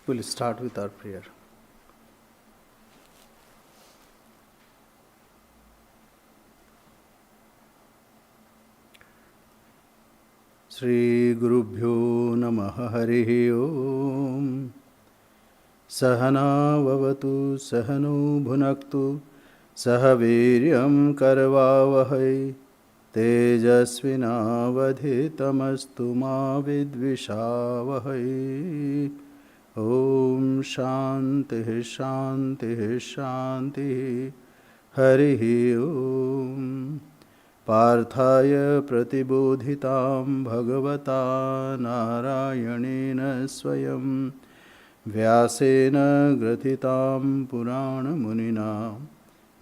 We'll start with our prayer. Shri Gurubhyo Namaha Harihi Om Sahana Vavatu Sahano Bhunaktu Sahaviryam Karvavahai Tejasvinavadhitamastu ma vidvishavahai. Om Shanti Shanti Shanti Harihi Om Parthaya Pratibodhitam Bhagavata Narayanena Swayam Vyasena Gratitam Purana Munina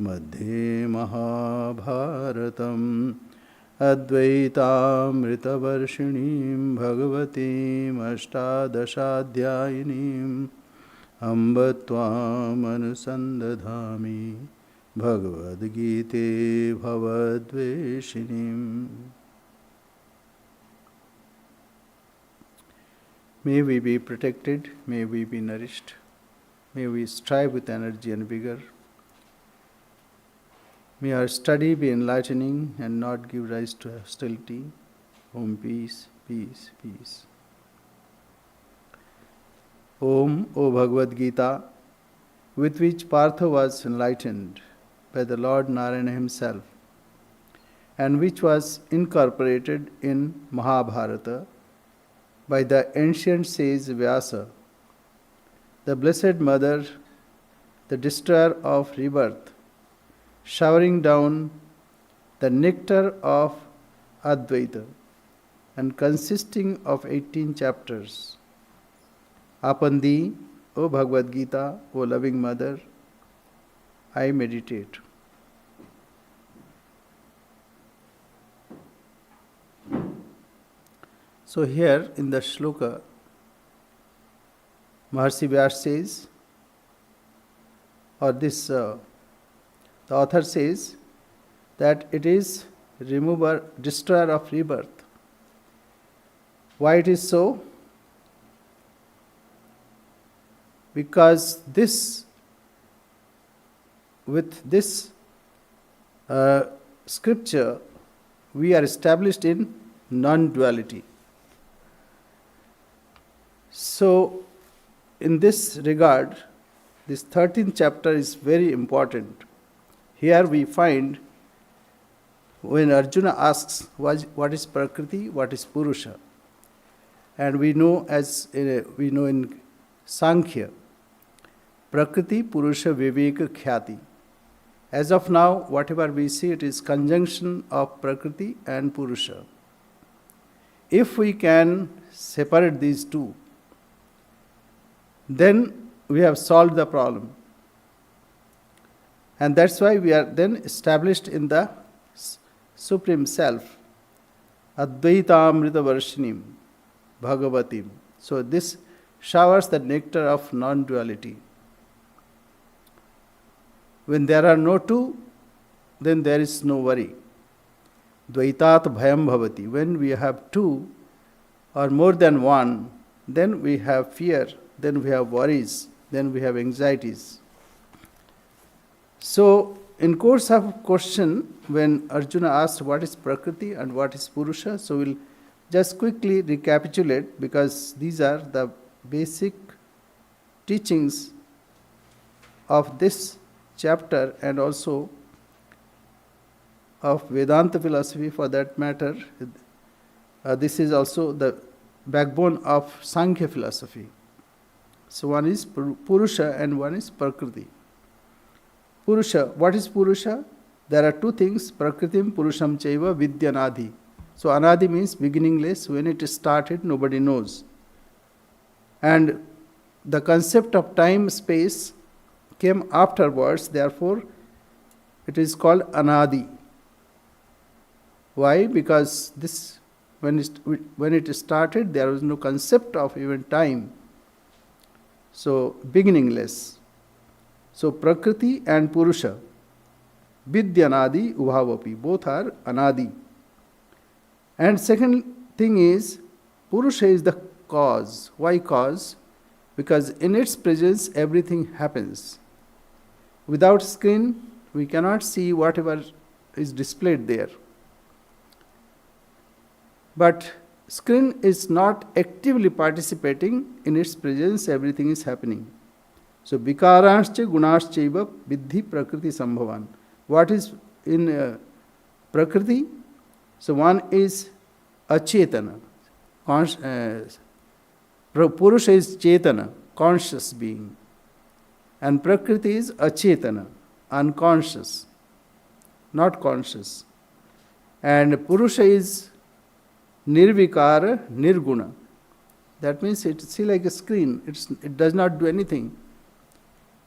Madhye Mahabharatam Advaitamritavarshinim Bhagavatim Ashtadashadhyayinim Ambatvam Anusandadhami Bhagavad Gita Bhavadveshinim. May we be protected, may we be nourished, may we strive with energy and vigor. May our study be enlightening and not give rise to hostility. Om peace, peace, peace. Om, O Bhagavad Gita, with which Partha was enlightened by the Lord Narayana himself, and which was incorporated in Mahabharata by the ancient sage Vyasa, the Blessed Mother, the destroyer of rebirth, showering down the nectar of Advaita and consisting of 18 chapters. Upon thee, O Bhagavad Gita, O loving Mother, I meditate. So here in the shloka, Maharshi Vyasa says, or this the author says that it is remover, destroyer of rebirth. Why it is so? Because with this scripture, we are established in non-duality. So, in this regard, this 13th chapter is very important. Here we find when Arjuna asks what is Prakriti, what is Purusha, and we know in Sankhya, Prakriti, Purusha, Viveka, Khyati. As of now, whatever we see, it is conjunction of Prakriti and Purusha. If we can separate these two, then we have solved the problem. And that's why we are then established in the Supreme Self, Advaitamrita Varshinim, Bhagavatim. So this showers the nectar of non-duality. When there are no two, then there is no worry. Dvaitat bhayam bhavati. When we have two or more than one, then we have fear, then we have worries, then we have anxieties. So, in course of question, when Arjuna asked what is Prakriti and what is Purusha, so we'll just quickly recapitulate because these are the basic teachings of this chapter and also of Vedanta philosophy for that matter. This is also the backbone of Sankhya philosophy. So one is Purusha and one is Prakriti. Purusha, what is Purusha? There are two things, Prakritim, Purusham Chaiva, Vidyanadi. So Anadi means beginningless. When it started, nobody knows. And the concept of time, space came afterwards, therefore it is called Anadi. Why? Because this, when it started, there was no concept of even time. So beginningless. So Prakriti and Purusha, Vidyanadi, Ubhavapi, both are Anadi. And second thing is Purusha is the cause. Why cause? Because in its presence everything happens. Without screen, we cannot see whatever is displayed there. But screen is not actively participating, in its presence everything is happening. So vikaranscha gunashchaiva viddhi prakriti sambhavan. What is in prakriti? So one is achetana. Purusha is chetana, conscious being. And prakriti is achetana, unconscious, not conscious. And Purusha is nirvikara, nirguna. That means it's like a screen. It does not do anything.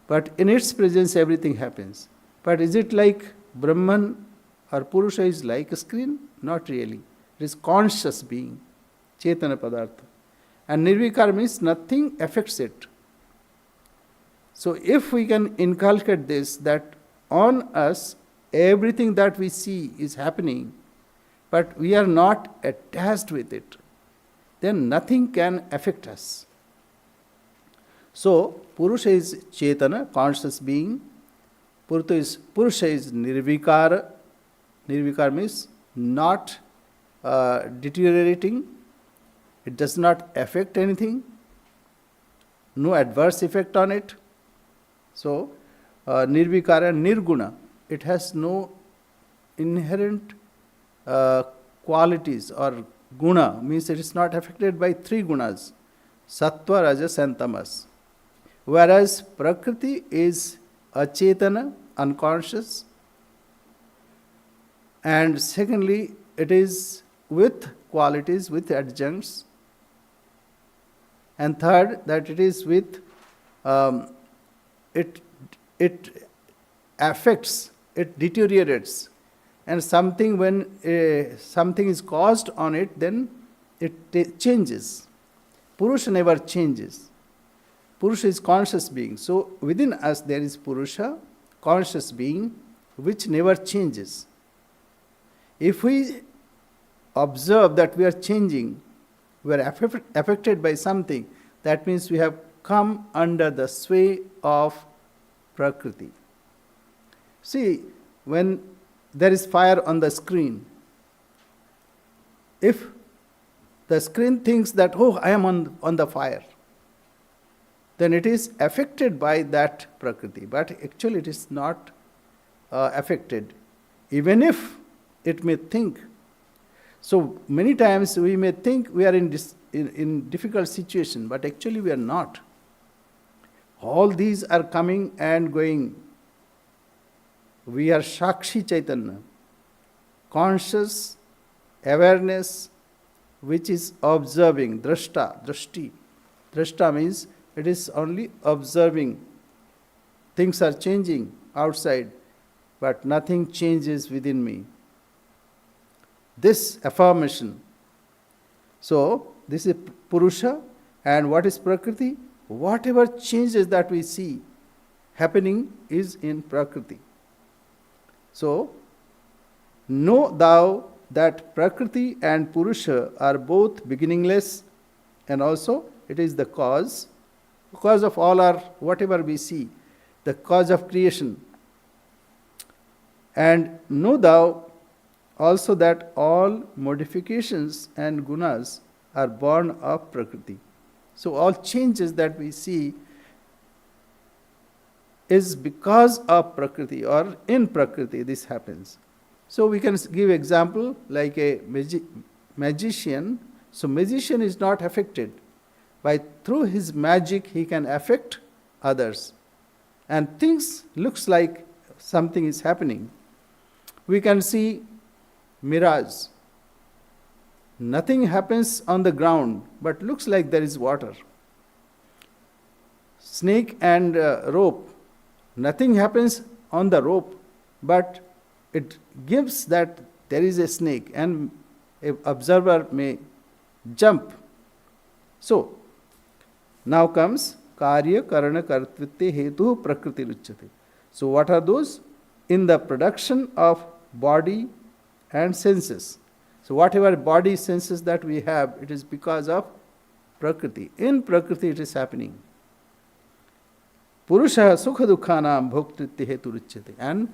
But in its presence everything happens. But is it like Brahman or Purusha is like a screen? Not really. It is conscious being, chetana padartha. And nirvikara means nothing affects it. So if we can inculcate this, that on us everything that we see is happening, but we are not attached with it, then nothing can affect us. So Purusha is chetana, conscious being. Purusha is nirvikara. Nirvikara means not deteriorating. It does not affect anything. No adverse effect on it. So, nirvikara, nirguna, it has no inherent qualities or guna, means it is not affected by three gunas, sattva, rajas and tamas. Whereas prakriti is achetana, unconscious, and secondly, it is with qualities, with adjuncts, and third, that it is with it affects, it deteriorates, and something when something is caused on it, then it changes. Purusha never changes. Purusha is conscious being. So within us there is Purusha, conscious being, which never changes. If we observe that we are changing, we are affected by something, that means we have come under the sway of Prakriti. See, when there is fire on the screen, if the screen thinks that, oh, I am on the fire, then it is affected by that Prakriti. But actually it is not affected, even if it may think. So many times we may think we are in difficult situation, but actually we are not. All these are coming and going. We are Shakshi Chaitanya, conscious awareness which is observing, drashta, drashti. Drashta means it is only observing. Things are changing outside, but nothing changes within me. This affirmation. So, this is Purusha, and what is Prakriti? Whatever changes that we see happening is in Prakriti. So, know thou that Prakriti and Purusha are both beginningless, and also it is the cause of all our whatever we see, the cause of creation. And know thou also that all modifications and gunas are born of Prakriti. So all changes that we see is because of Prakriti, or in Prakriti this happens. So we can give example like a magician. So magician is not affected. Through his magic he can affect others. And things looks like something is happening. We can see mirage. Nothing happens on the ground, but looks like there is water. Snake and rope. Nothing happens on the rope, but it gives that there is a snake, and an observer may jump. So, now comes karya karana kartvitte hetu prakriti ruchyate. So, what are those? In the production of body and senses. So whatever body senses that we have, it is because of Prakriti. In Prakriti it is happening. Purusha sukha dukkhanam bhoktritya heturuchyate. And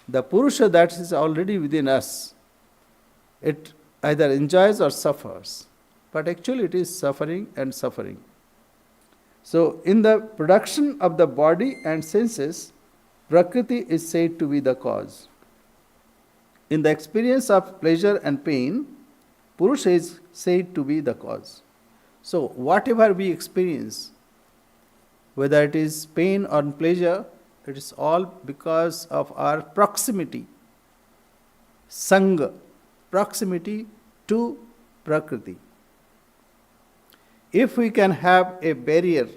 the Purusha that is already within us, it either enjoys or suffers. But actually it is suffering and suffering. So in the production of the body and senses, Prakriti is said to be the cause. In the experience of pleasure and pain, Purusha is said to be the cause. So whatever we experience, whether it is pain or pleasure, it is all because of our proximity, Sangha, proximity to Prakriti. If we can have a barrier,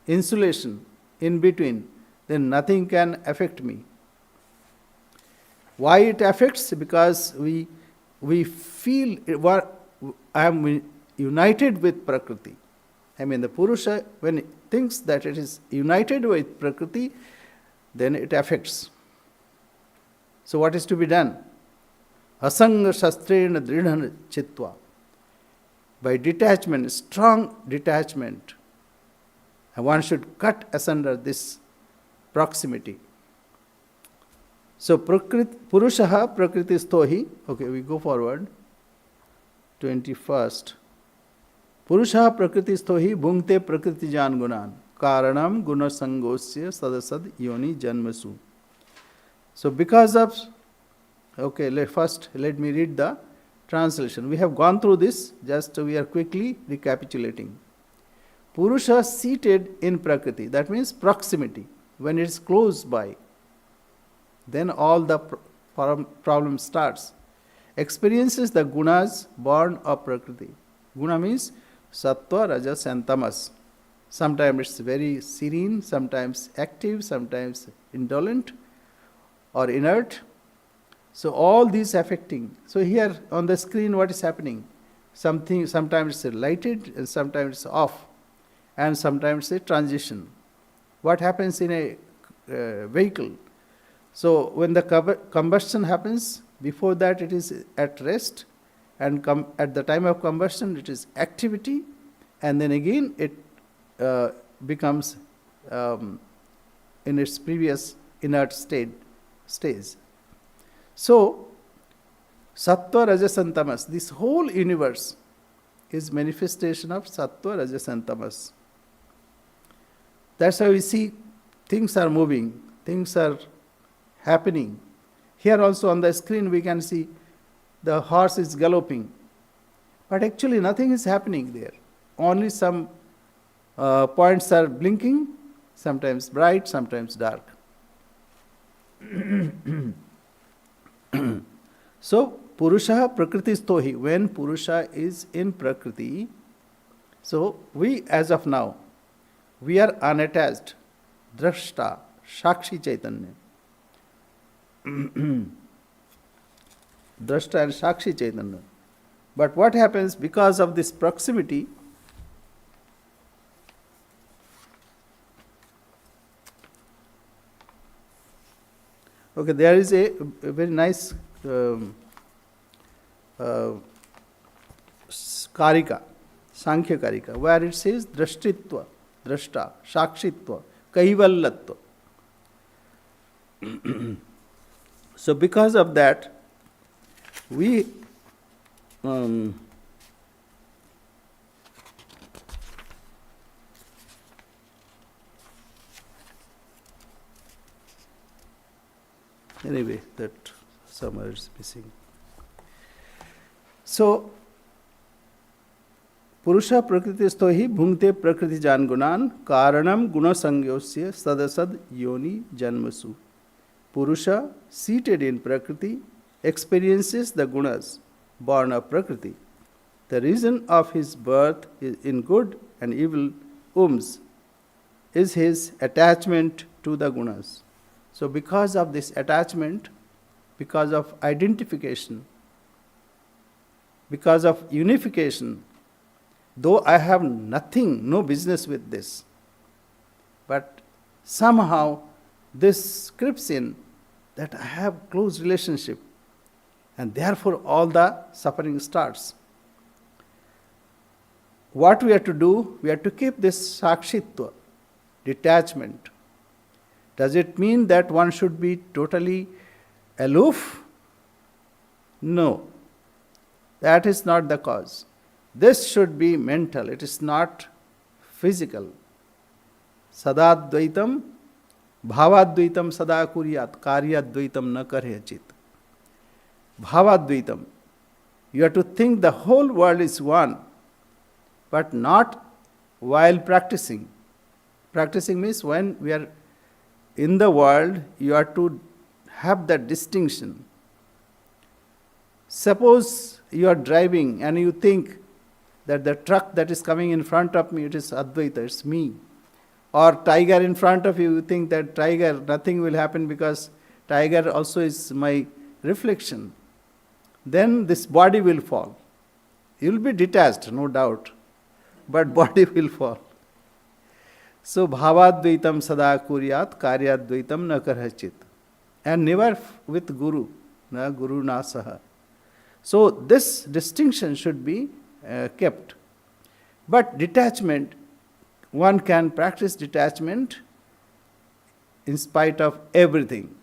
insulation in between, then nothing can affect me. Why it affects? Because we feel I am united with Prakriti. I mean, the Purusha, when it thinks that it is united with Prakriti, then it affects. So what is to be done? Asanga shastrena dridhan chitva. By detachment, strong detachment, one should cut asunder this proximity. So Purushaha prakritistohi. Okay, we go forward. 21st. Purushaha prakritistohi bhungte prakritijan gunan karanam gunasangosya sadasad yoni janmasu. So because of, first let me read the translation. We have gone through this, just we are quickly recapitulating. Purusha seated in Prakriti, that means proximity. When it is close by, then all the problem starts. Experiences the gunas born of Prakriti. Guna means sattva, rajas and tamas. Sometimes it's very serene, sometimes active, sometimes indolent or inert. So all these affecting. So here on the screen what is happening? Sometimes it's lighted and sometimes it's off. And sometimes it's a transition. What happens in a vehicle? So when the combustion happens, before that it is at rest, and at the time of combustion it is activity, and then again it becomes in its previous inert stage. So sattva, rajas and tamas, this whole universe is manifestation of sattva, rajas and tamas. That's how we see things are moving, things are happening. Here also on the screen we can see the horse is galloping. But actually nothing is happening there. Only some points are blinking, sometimes bright, sometimes dark. So, Purusha Prakritistohi, when Purusha is in Prakriti, so we as of now, we are unattached, drashta, shakshi chaitanya. Drashta and shakshi chaitanya. But what happens because of this proximity? Okay, there is a very nice karika, Sankhya karika, where it says drashtitva, drashta, shakshitva, kaivallatva. So because of that, we anyway, that somewhere is missing. So Purusha prakritisto hi bhungte prakriti jan gunan karanam guna sangyosya sadasad yoni janmasu. Purusha, seated in Prakriti, experiences the gunas born of Prakriti. The reason of his birth in good and evil wombs is his attachment to the gunas. So because of this attachment, because of identification, because of unification, though I have nothing, no business with this, but somehow this creeps in that I have close relationship, And therefore all the suffering starts. What we have to do? We have to keep this sakshitva, detachment. Does it mean that one should be totally aloof? No. That is not the cause. This should be mental, it is not physical. Sadadvaitam, bhavadvaitam sada kuryat, karyadvaitam na karyachit. Bhavadvaitam. You have to think the whole world is one, but not while practicing. Practicing means when we are in the world, you have to have that distinction. Suppose you are driving and you think that the truck that is coming in front of me, it is Advaita, it's me. Or tiger in front of you, you think that tiger, nothing will happen because tiger also is my reflection. Then this body will fall. You will be detached, no doubt, but body will fall. So bhavadvaitam sada kuryat, karyadvaitam na karhachit. And never with guru, na guru na saha. So this distinction should be kept. But detachment, one can practice detachment in spite of everything.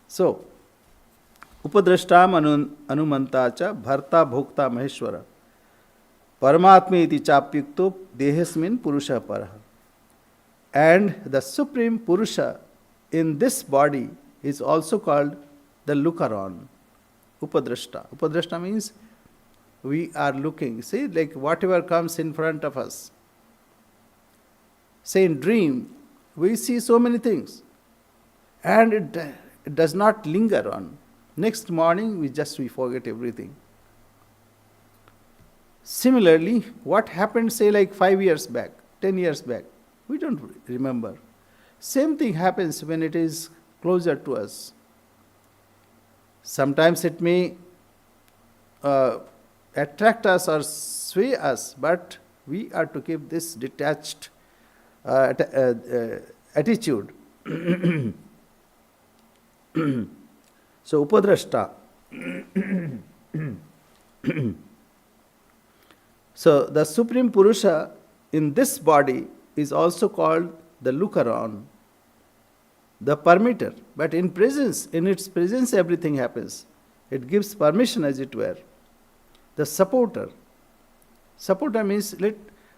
So, upadrashtam anumanta cha bharta bhokta maheshwara paramatma iti chapyukto dehasmin purusha paraha. And the Supreme Purusha in this body is also called the looker-on, upadrashta. Upadrashta means we are looking. See, like whatever comes in front of us. Say in dream, we see so many things. And it does not linger on. Next morning, we forget everything. Similarly, what happened, say like 5 years back, 10 years back, we don't remember. Same thing happens when it is closer to us. Sometimes it may attract us or sway us, but we are to keep this detached attitude. So, upadrashta. So, the Supreme Purusha in this body is also called the looker-on, the permitter. But in its presence, everything happens. It gives permission, as it were. The supporter. Supporter means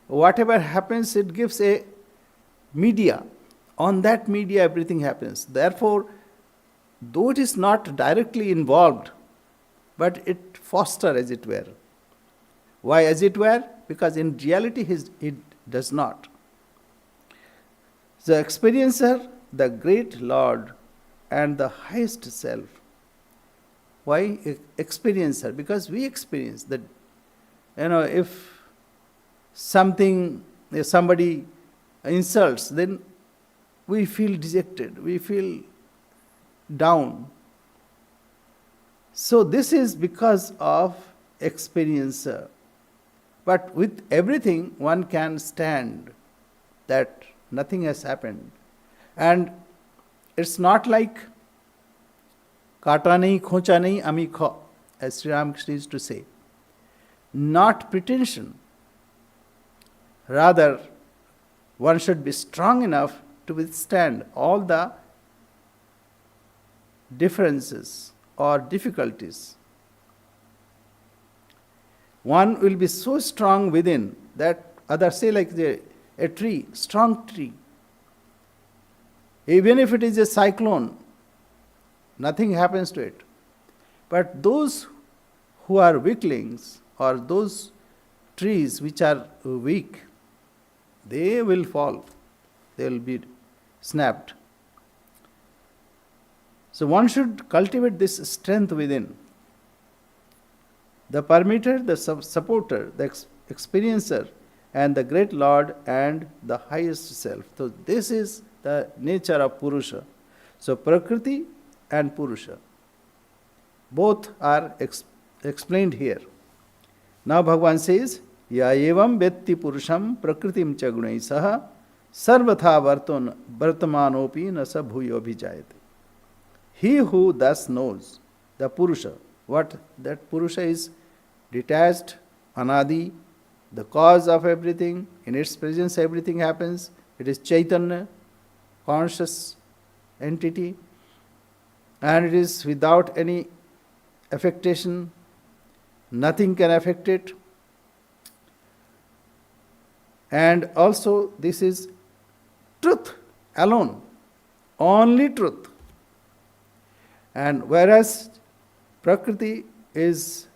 whatever happens, it gives a media. On that media, everything happens. Therefore, though it is not directly involved, but it fosters, as it were. Why, as it were? Because in reality, it does not. The experiencer, the great Lord, and the highest self. Why experiencer? Because we experience that, if somebody insults, then we feel dejected, we feel down. So this is because of experiencer. But with everything, one can stand that nothing has happened. And it's not like kata nahi, khocha nahi, ami kho, as Sri Ramakrishna used to say. Not pretension. Rather, one should be strong enough to withstand all the differences or difficulties. One will be so strong within that others say like a tree, strong tree. Even if it is a cyclone, nothing happens to it. But those who are weaklings or those trees which are weak, they will fall. They will be snapped. So one should cultivate this strength within. The permitter, the supporter, the experiencer, and the great Lord and the highest self. So this is the nature of Purusha. So Prakriti and Purusha, both are explained here. Now Bhagavan says, Ya evam vetti purusham prakritim cha gunai saha sarvatha vartamanopi nasa bhuyo bhijayate. He who thus knows the Purusha, What that Purusha is detached, anadi, the cause of everything. In its presence everything happens. It is Chaitanya, conscious entity, and it is without any affectation. Nothing can affect it. And also this is truth alone, only truth. And whereas Prakriti is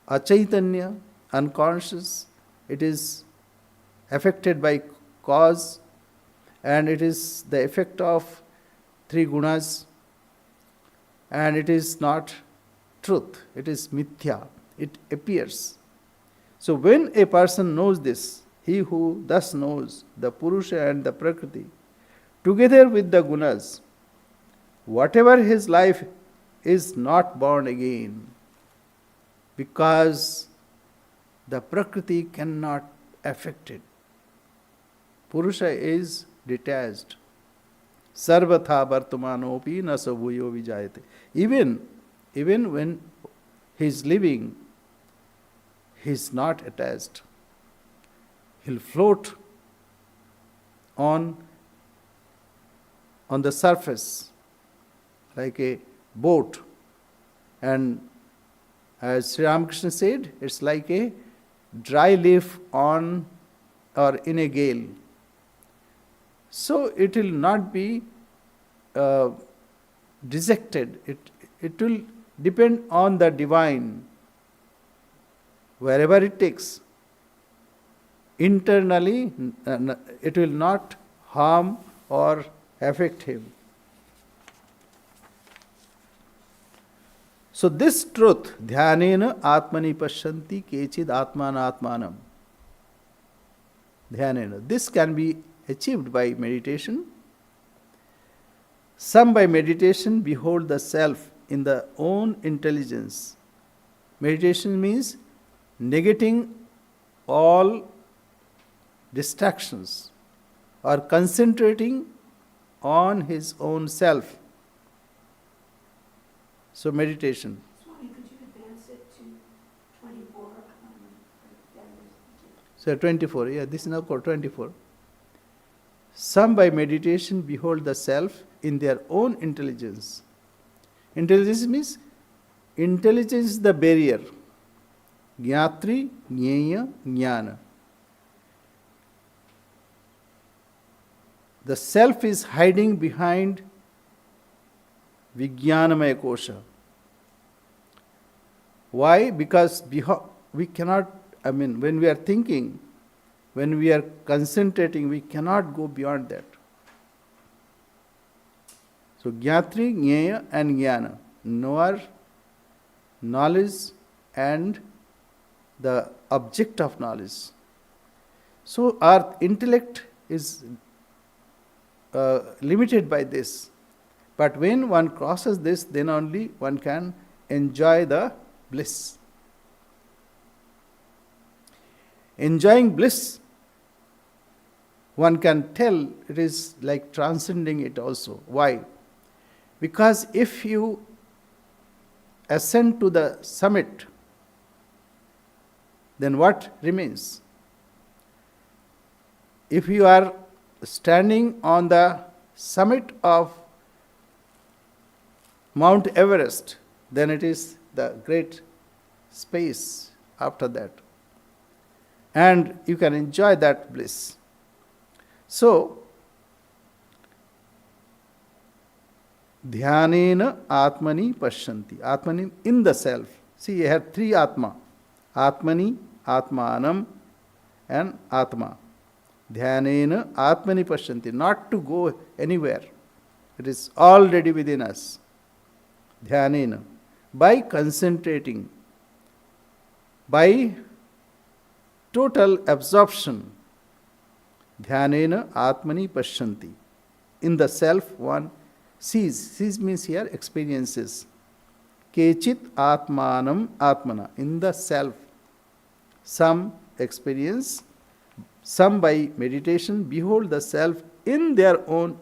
achaitanya, unconscious, it is affected by cause, and it is the effect of three gunas, and it is not truth, it is mithya, it appears. So when a person knows this, he who thus knows the Purusha and the Prakriti, together with the gunas, whatever his life is not born again, because the Prakriti cannot affect it. Purusha is detached. Sarvatha vartamanopi na sabhuyo vijayate. Even when he is living, he is not attached. He'll float on the surface like a boat. And as Sri Ramakrishna said, it's like a dry leaf on or in a gale. So it will not be dejected. It will depend on the divine wherever it takes. Internally, it will not harm or affect him. So this truth, dhyanena atmani pashyanti kechid atmanatmanam. Dhyanena. This can be achieved by meditation. Some by meditation behold the self in the own intelligence. Meditation means negating all distractions or concentrating on his own self. So meditation. Swami, could you advance it to 24? So 24, yeah, this is now called 24. Some by meditation behold the self in their own intelligence. Intelligence means intelligence is the barrier. Jnatri, Jnaya, Jnana. The self is hiding behind Vijnanamaya Kosha. Why? Because we cannot, when we are thinking, when we are concentrating, we cannot go beyond that. So, Jnatri, Jnaya and Jnana. Knower, knowledge and the object of knowledge. So, our intellect is limited by this. But when one crosses this, then only one can enjoy the bliss. Enjoying bliss, one can tell it is like transcending it also. Why? Because if you ascend to the summit, then what remains? If you are standing on the summit of Mount Everest, then it is the great space after that. And you can enjoy that bliss. So, dhyanena atmani pashyanti. Atmani in the self. See, you have three atma. Atmani, atmanam and atma. Dhyanena atmani pashyanti. Not to go anywhere. It is already within us. Dhyanena. By concentrating, by total absorption, dhyanena atmani pashyanti. In the self one sees. Sees means here experiences. Kechit atmanam atmana. In the self. Some experience, some by meditation behold the self in their own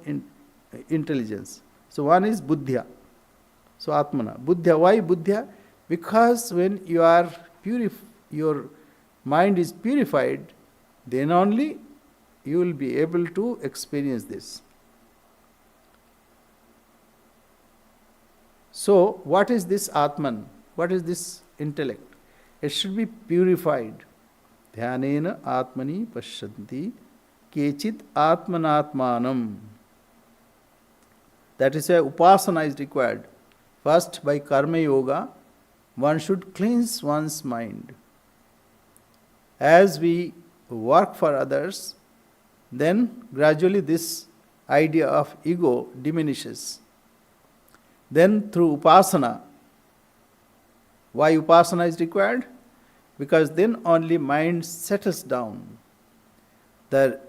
intelligence. So one is buddhya. So atmana. Buddhya. Why buddhya? Because when your mind is purified, then only you will be able to experience this. So, what is this Atman? What is this intellect? It should be purified. Dhyanena Atmani Pashyanti Kechit Atmanatmanam. That is why upasana is required. First, by karma yoga, one should cleanse one's mind. As we work for others, then gradually this idea of ego diminishes. Then through upasana, why upasana is required? Because then only mind settles down. The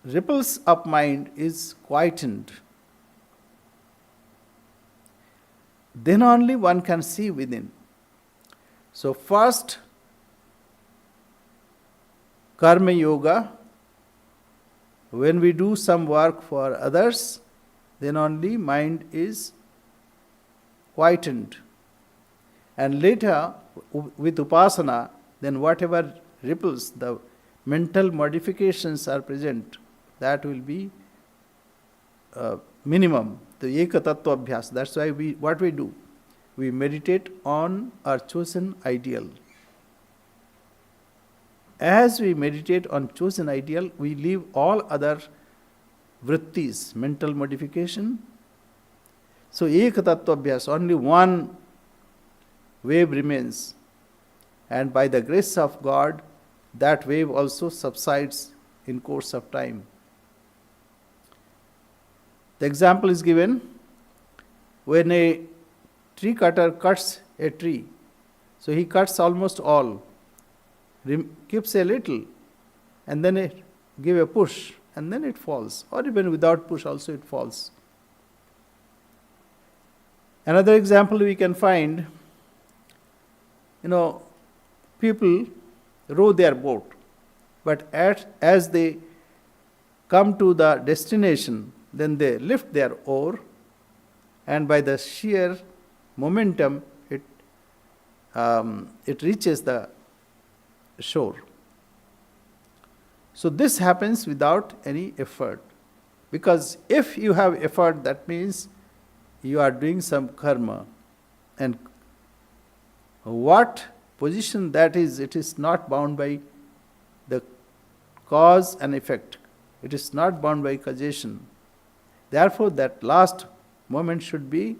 ripples of mind is quietened. Then only one can see within. So first, karma yoga, when we do some work for others, then only mind is quietened. And later, with upasana, then whatever ripples, the mental modifications are present, that will be minimum, the Eka Tattva Abhyas. That's why what we do? We meditate on our chosen ideal. As we meditate on chosen ideal, we leave all other vrittis, mental modification. So Eka Tattva Abhyas, only one wave remains. And by the grace of God, that wave also subsides in course of time. The example is given when a tree cutter cuts a tree. So he cuts almost all, keeps a little, and then give a push, and then it falls. Or even without push also it falls. Another example we can find, people row their boat, but as they come to the destination, then they lift their oar, and by the sheer momentum, it reaches the shore. So this happens without any effort. Because if you have effort, that means you are doing some karma. And what position that is, it is not bound by the cause and effect. It is not bound by causation. Therefore, that last moment should be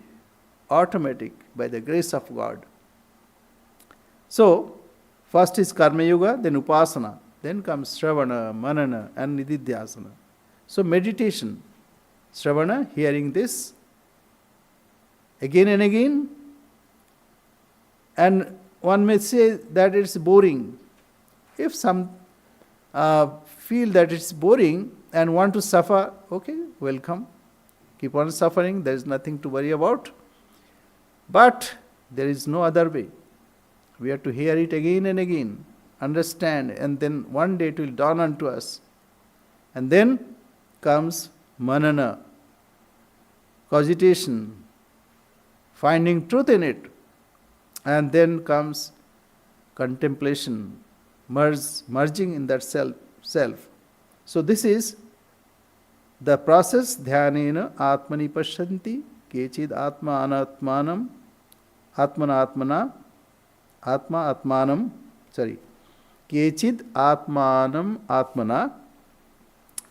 automatic by the grace of God. So, first is Karma Yoga, then Upasana, then comes Shravana, Manana, and Nididhyasana. So, meditation, Shravana, hearing this again and again, and one may say that it's boring. If some feel that it's boring and want to suffer, okay, welcome. Keep on suffering, there is nothing to worry about. But there is no other way. We have to hear it again and again, understand, and then one day it will dawn unto us. And then comes manana, cogitation, finding truth in it. And then comes contemplation, merging in that self. So this is the process. Dhyanena atmani pashyanti kechid atma anatmanam atmana atmana atma atmanam kechid atmanam atmana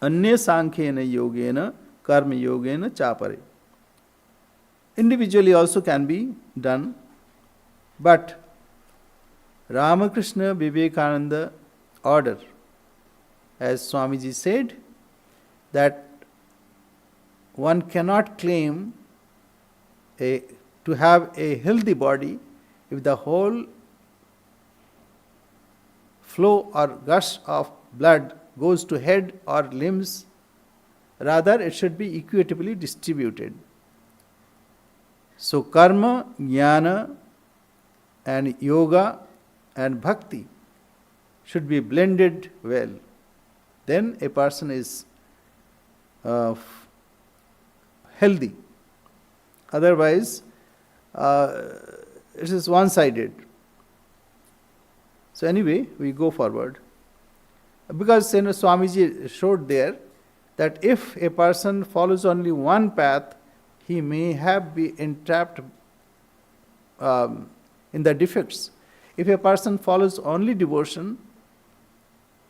anya sankhena yogena karma yogena chapare. Individually also can be done, but Ramakrishna Vivekananda order, as Swamiji said, that one cannot claim to have a healthy body if the whole flow or gush of blood goes to head or limbs. Rather, it should be equitably distributed. So, karma, jnana, and yoga and bhakti should be blended well. Then a person is healthy. Otherwise, it is one-sided. So anyway, we go forward. Because Swamiji showed there that if a person follows only one path, he may have been entrapped in the defects. If a person follows only devotion,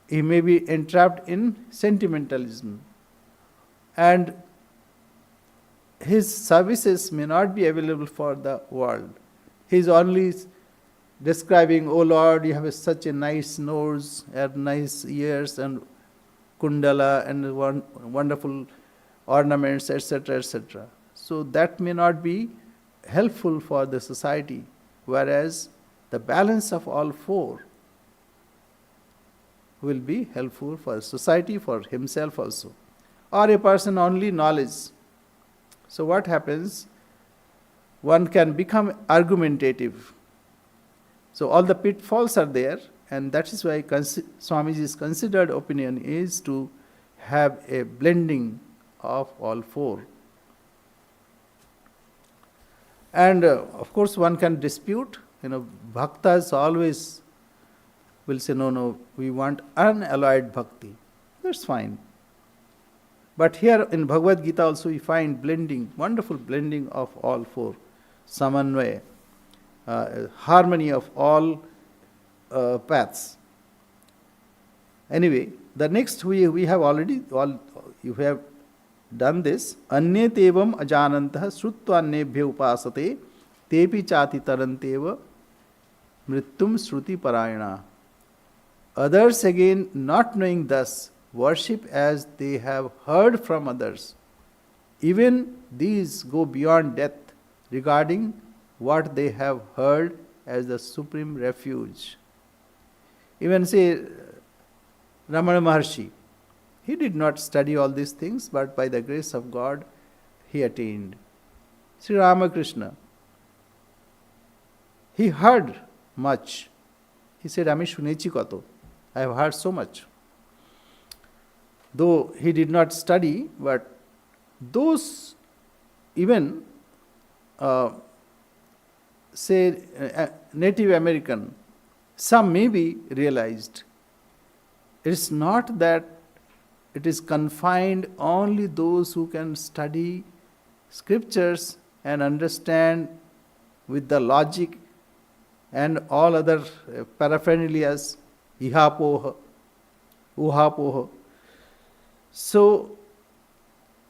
he may be entrapped in sentimentalism. And his services may not be available for the world. He is only describing, oh Lord, you have such a nice nose and nice ears and kundala and wonderful ornaments, etc., etc. So that may not be helpful for the society, whereas the balance of all four will be helpful for society, for himself also. Or a person only knowledge. So what happens? One can become argumentative. So all the pitfalls are there, and that is why Swamiji's considered opinion is to have a blending of all four. And of course one can dispute, bhaktas always will say, no, we want unalloyed bhakti. That's fine. But here in Bhagavad Gita also we find blending, wonderful blending of all four. Samanvaya, harmony of all paths. Anyway, the next we have already, you have done this. Anyet evam ajanantah shrutva annebhyo upasate tepi chati taranteva mrityum shruti parayana. Others again, not knowing thus, worship as they have heard from others. Even these go beyond death, regarding what they have heard as the supreme refuge. Even say Ramana Maharshi, he did not study all these things, but by the grace of God, he attained. Sri Ramakrishna, he heard much. He said, Ami shunechi kato. I have heard so much. Though he did not study, but those even Native American, some may be realized. It is not that it is confined only those who can study scriptures and understand with the logic and all other paraphernalias, ihapoha, uhapoha. So,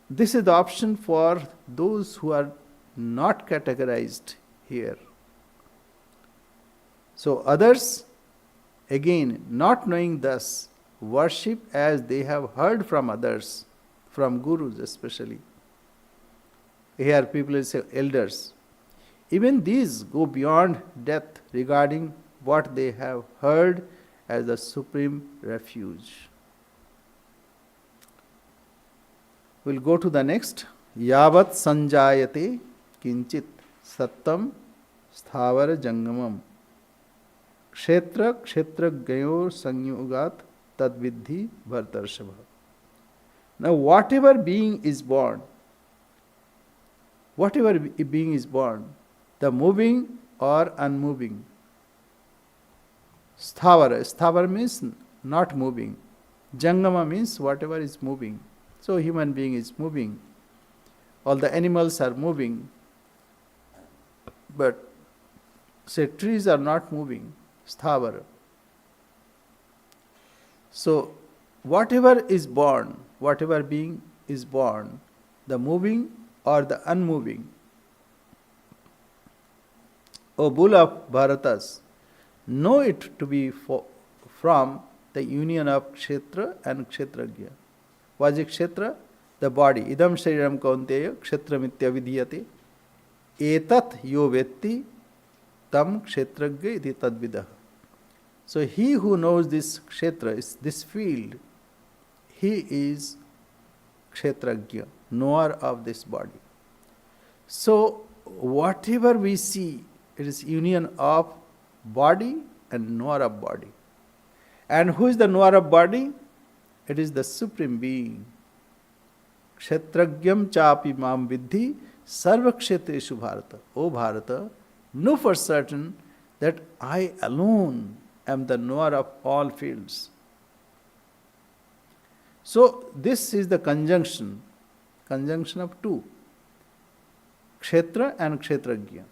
this is the option for those who are not categorized here. So, others, again, not knowing thus, worship as they have heard from others, from gurus especially. Here people say elders. Even these go beyond death, regarding what they have heard as the supreme refuge. We'll go to the next. Yavat sanjayate kinchit sattam sthavar jangamam kshetra kshetragyayor sanyogat tadvidhi bhartarshava. Now whatever being is born, the moving or unmoving, sthavara means not moving, jangama means whatever is moving. So human being is moving, all the animals are moving, but say trees are not moving, sthavara. So whatever is born, whatever being is born, the moving or the unmoving, O bull of Bharatas, know it to be from the union of kshetra and kshetragya. What is kshetra? The body. Idam shariram kaunteya kshetramitya vidhiyate etat yo vetti tam kshetragya iti tadvidah. So he who knows this kshetra, this field, he is kshetragya, knower of this body. So whatever we see, it is union of body and knower of body. And who is the knower of body? It is the Supreme Being. Kshetragyam chapi mam vidhi Sarva kshetreshu Bharata. O Bharata, know for certain that I alone am the knower of all fields. So this is the conjunction of two, Kshetra and Kshetrajna.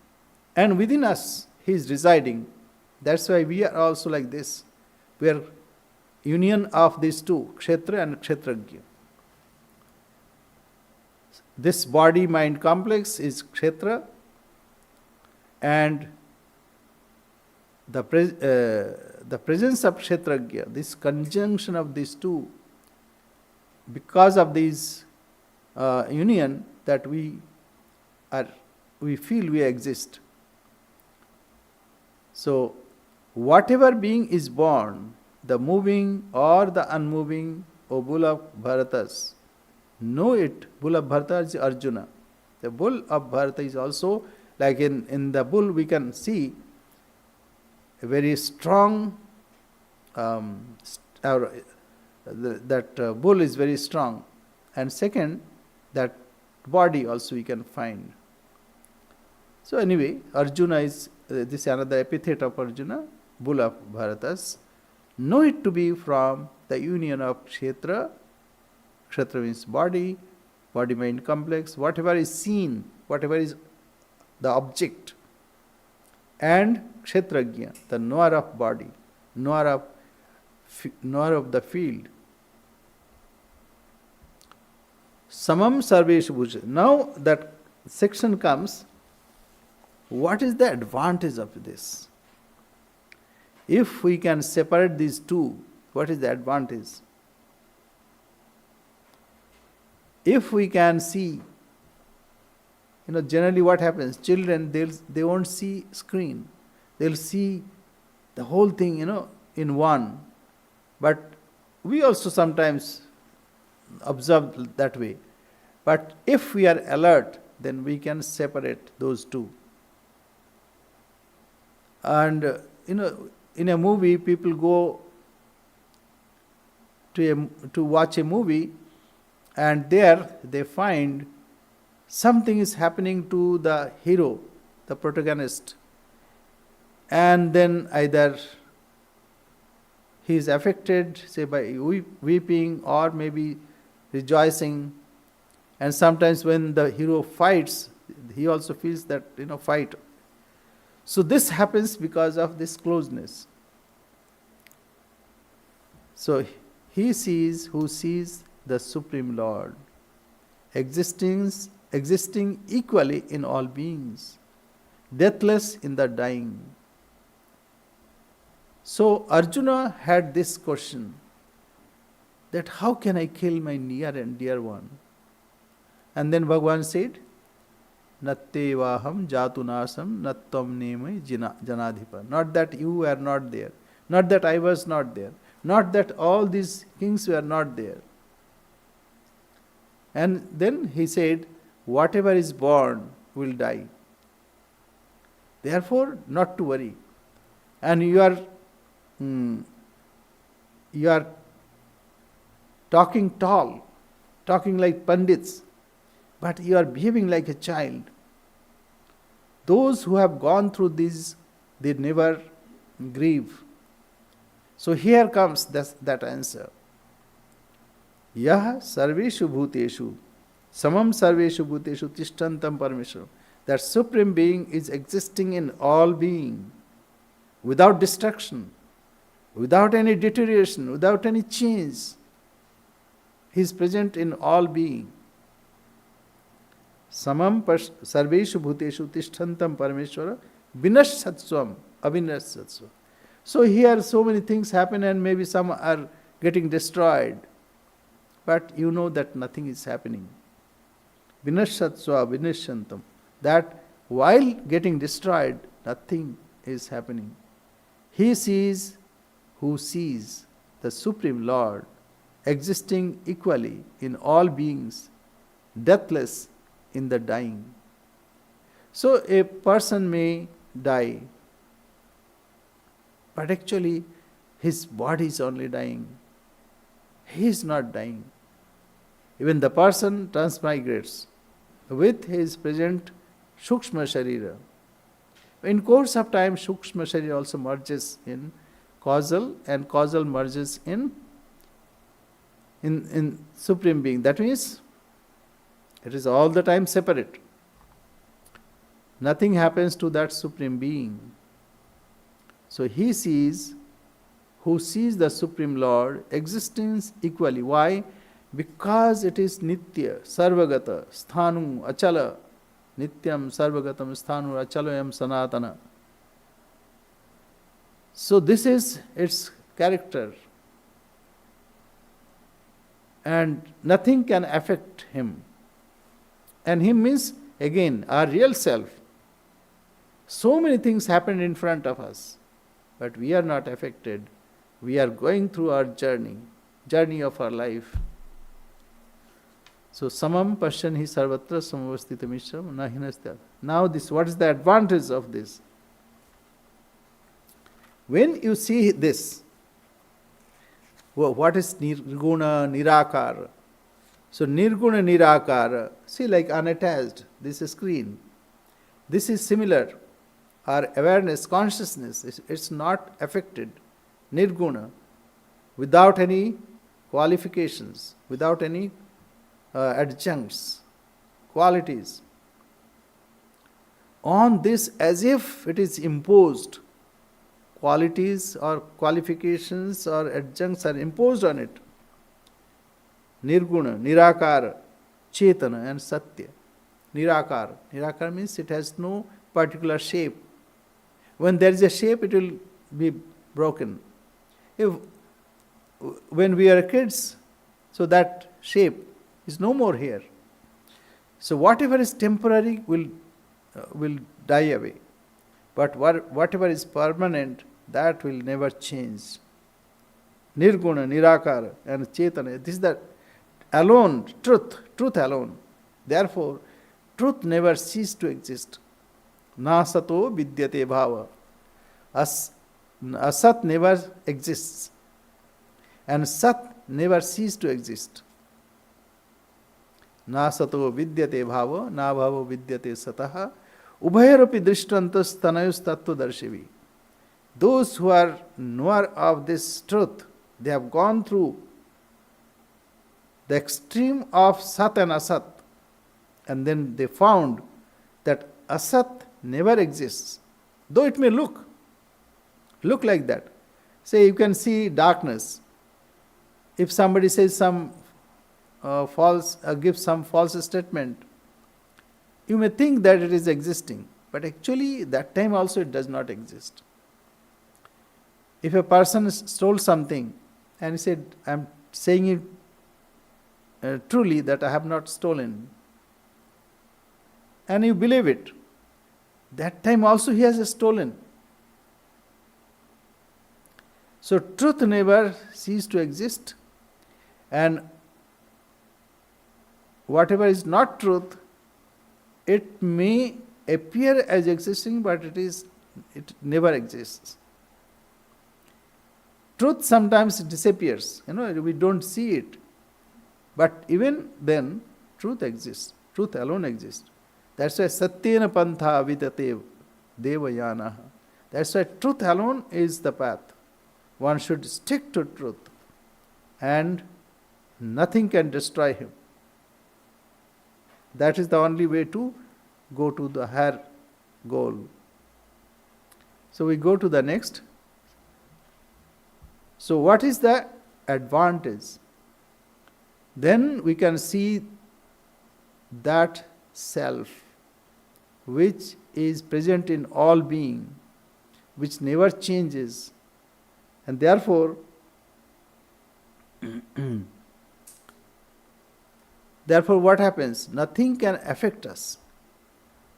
And within us, he is residing. That's why we are also like this. We are union of these two, Kshetra and Kshetrajna. This body-mind complex is Kshetra, and the presence of Kshetrajna, this conjunction of these two, because of this union, that we feel we exist. So, whatever being is born, the moving or the unmoving, O bull of Bharatas, know it. Bull of Bharata is Arjuna. The bull of Bharata is also, like in the bull we can see a very strong, that bull is very strong. And second, that body also we can find. So anyway, Arjuna is, this is another epithet of Arjuna, bull of Bharatas. Know it to be from the union of Kshetra. Kshetra means body, body-mind complex, whatever is seen, whatever is the object. And Kshetrajna, the knower of body, knower of the field. Samam sarveshu bhuja. Now that section comes, what is the advantage of this? If we can separate these two, what is the advantage? If we can see, generally what happens, children, they won't see screen. They'll see the whole thing, in one. But we also sometimes observe that way. But if we are alert, then we can separate those two. And, in a movie, people go to watch a movie, and there they find something is happening to the hero, the protagonist. And then either he is affected, say, by weeping or maybe rejoicing. And sometimes when the hero fights, he also feels that, fight. So this happens because of this closeness. So he sees who sees the Supreme Lord, existing equally in all beings, deathless in the dying. So Arjuna had this question, that how can I kill my near and dear one? And then Bhagavan said, Natte vaham jatunasam nattam nemai janadhipa. Not that you were not there, not that I was not there, not that all these kings were not there. And then he said, whatever is born will die. Therefore, not to worry. And you are talking tall, talking like pandits, but you are behaving like a child. Those who have gone through this, they never grieve. So here comes that answer. Yah sarveshu bhuteshu, samam sarveshu bhuteshu tishtantam parmeshwaram. That Supreme Being is existing in all being, without destruction, without any deterioration, without any change. He is present in all being. Samam sarveshu bhuteshu tishtantam parmeshwara vinashatsvam avinashatsvam. So here so many things happen and maybe some are getting destroyed. But you know that nothing is happening. Vinashatsva vinashantam. That while getting destroyed, nothing is happening. He sees who sees the Supreme Lord existing equally in all beings, deathless in the dying. So a person may die, but actually his body is only dying. He is not dying. Even the person transmigrates. with his present Sukshma Sharira. In course of time, Sukshma Sharira also merges in causal, and causal merges in Supreme Being. That means it is all the time separate. Nothing happens to that Supreme Being. So he sees, who sees the Supreme Lord, existence equally. Why? Because it is Nitya, Sarvagata, Sthanu, Achala, Nityam, Sarvagatam, Sthanu, Achalayam, Sanatana. So this is its character. And nothing can affect him. And him means, again, our real self. So many things happen in front of us, but we are not affected. We are going through our journey of our life. So, samam pasyan hi sarvatra samavasthitam ishram na hinastya. Now this, what is the advantage of this? When you see this, what is nirguna, nirakara? So nirguna, nirakara, see, like unattached, this is screen. This is similar. Our awareness, consciousness, it's not affected. Nirguna, without any qualifications, without any adjuncts, qualities. On this, as if it is imposed, qualities or qualifications or adjuncts are imposed on it. Nirguna, nirakara, chetana and satya. Nirakara. Nirakara means it has no particular shape. When there is a shape, it will be broken. When we are kids, so that shape is no more here. So whatever is temporary will die away. But whatever is permanent, that will never change. Nirguna, nirakara and chetana. This is the alone, truth alone. Therefore, truth never ceases to exist. Na sato vidyate bhava. Asat never exists. And sat never ceases to exist. Na sato vidyate bhava, na bhava vidyate sataha. Ubhayaropi drishtantas tanayus tattva darshivi. Those who are knower of this truth, they have gone through the extreme of sat and asat, and then they found that asat never exists, though it may look like that. Say you can see darkness. If somebody says some gives some false statement, you may think that it is existing, but actually that time also it does not exist. If a person stole something and he said, I am saying it truly that I have not stolen, and you believe it, that time also he has stolen. So truth never ceases to exist, and whatever is not truth, it may appear as existing, but it never exists. Truth sometimes disappears, we don't see it. But even then, truth exists. Truth alone exists. That's why satyena pantha vidate devayana. That's why truth alone is the path. One should stick to truth, and nothing can destroy him. That is the only way to go to the higher goal. So we go to the next. So what is the advantage? Then we can see that self which is present in all being, which never changes, and therefore what happens? Nothing can affect us.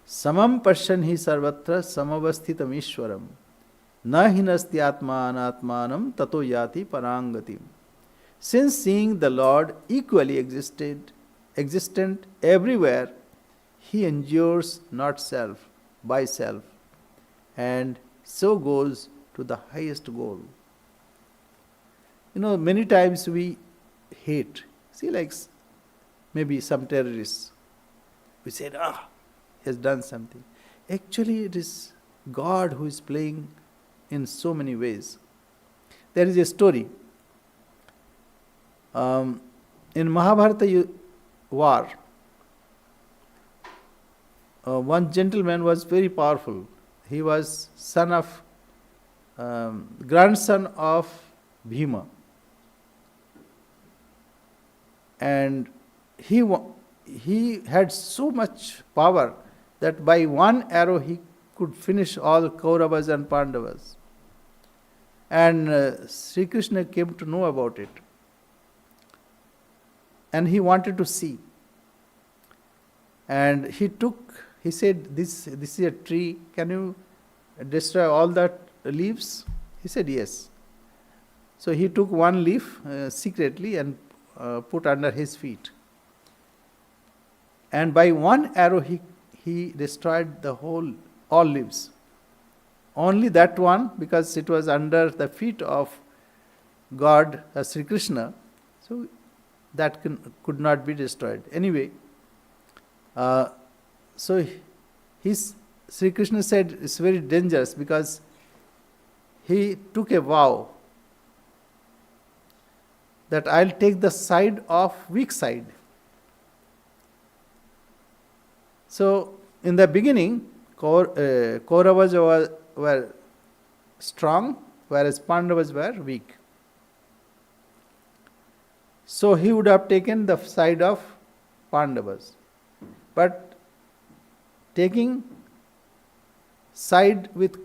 Samam pasyan hi sarvatra samavasthitam ishwaram na hinasti atma anatmanam tato yati parangatim. Since seeing the Lord equally existent everywhere, he endures not self by self, and so goes to the highest goal. Many times we hate. See, like maybe some terrorists. We said, he has done something. Actually, it is God who is playing in so many ways. There is a story. In Mahabharata war, one gentleman was very powerful. He was grandson of Bhima. And he had so much power that by one arrow he could finish all Kauravas and Pandavas. And Sri Krishna came to know about it. And he wanted to see. And he said, this is a tree, can you destroy all that leaves? He said, yes. So he took one leaf secretly and put under his feet. And by one arrow he destroyed all leaves. Only that one, because it was under the feet of God, Sri Krishna, so that could not be destroyed. Anyway, so Sri Krishna said it's very dangerous because he took a vow that I'll take the side of weak side. So in the beginning, Kauravas were strong, whereas Pandavas were weak. So he would have taken the side of Pandavas. But taking side with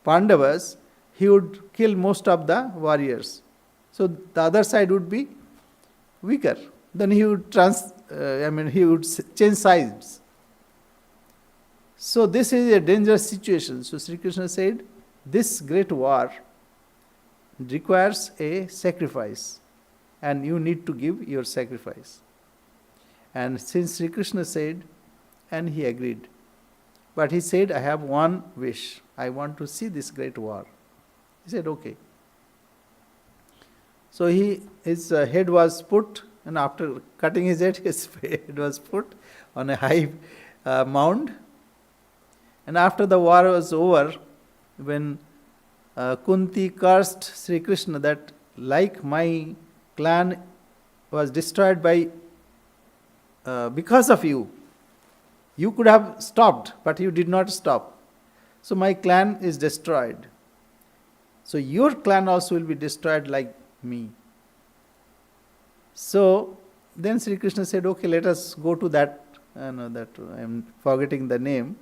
Pandavas, he would kill most of the warriors. So the other side would be weaker. Then he would change sides. So this is a dangerous situation. So Sri Krishna said, this great war requires a sacrifice, and you need to give your sacrifice. And since Sri Krishna said, and he agreed. But he said, I have one wish. I want to see this great war. He said, okay. So his head was put, and after cutting his head, his head was put on a high mound. And after the war was over, when Kunti cursed Sri Krishna that like my clan was destroyed because of you, you could have stopped, but you did not stop. So my clan is destroyed. So your clan also will be destroyed like me. So then Sri Krishna said, okay, let us go to that, I am forgetting the name.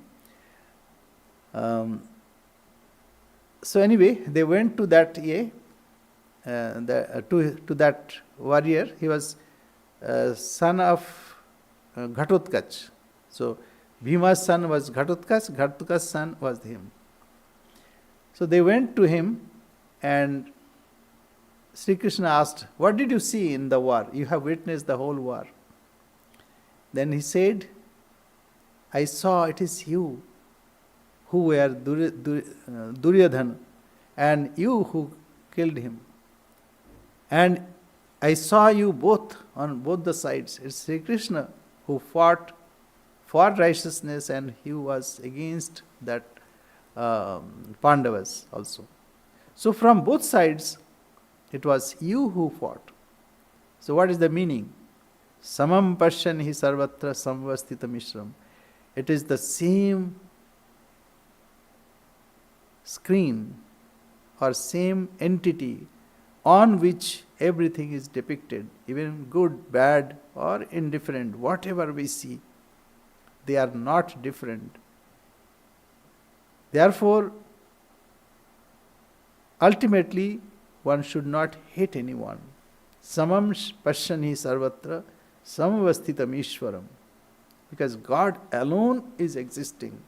So anyway, they went to that to that warrior. He was son of Ghatotkach. So Bhima's son was Ghatotkach, Ghatotkach's son was him. So they went to him, and Sri Krishna asked, what did you see in the war? You have witnessed the whole war. Then he said, I saw it is you who were Duryodhana, and you who killed him. And I saw you both on both the sides. It's Sri Krishna who fought for righteousness, and he was against that Pandavas also. So from both sides, it was you who fought. So what is the meaning? Samam pasyan hi sarvatra samvastita mishram. It is the same screen or same entity on which everything is depicted, even good, bad, or indifferent, whatever we see, they are not different. Therefore, ultimately, one should not hate anyone. Samam pashyani sarvatra samavasthitam ishwaram. Because God alone is existing.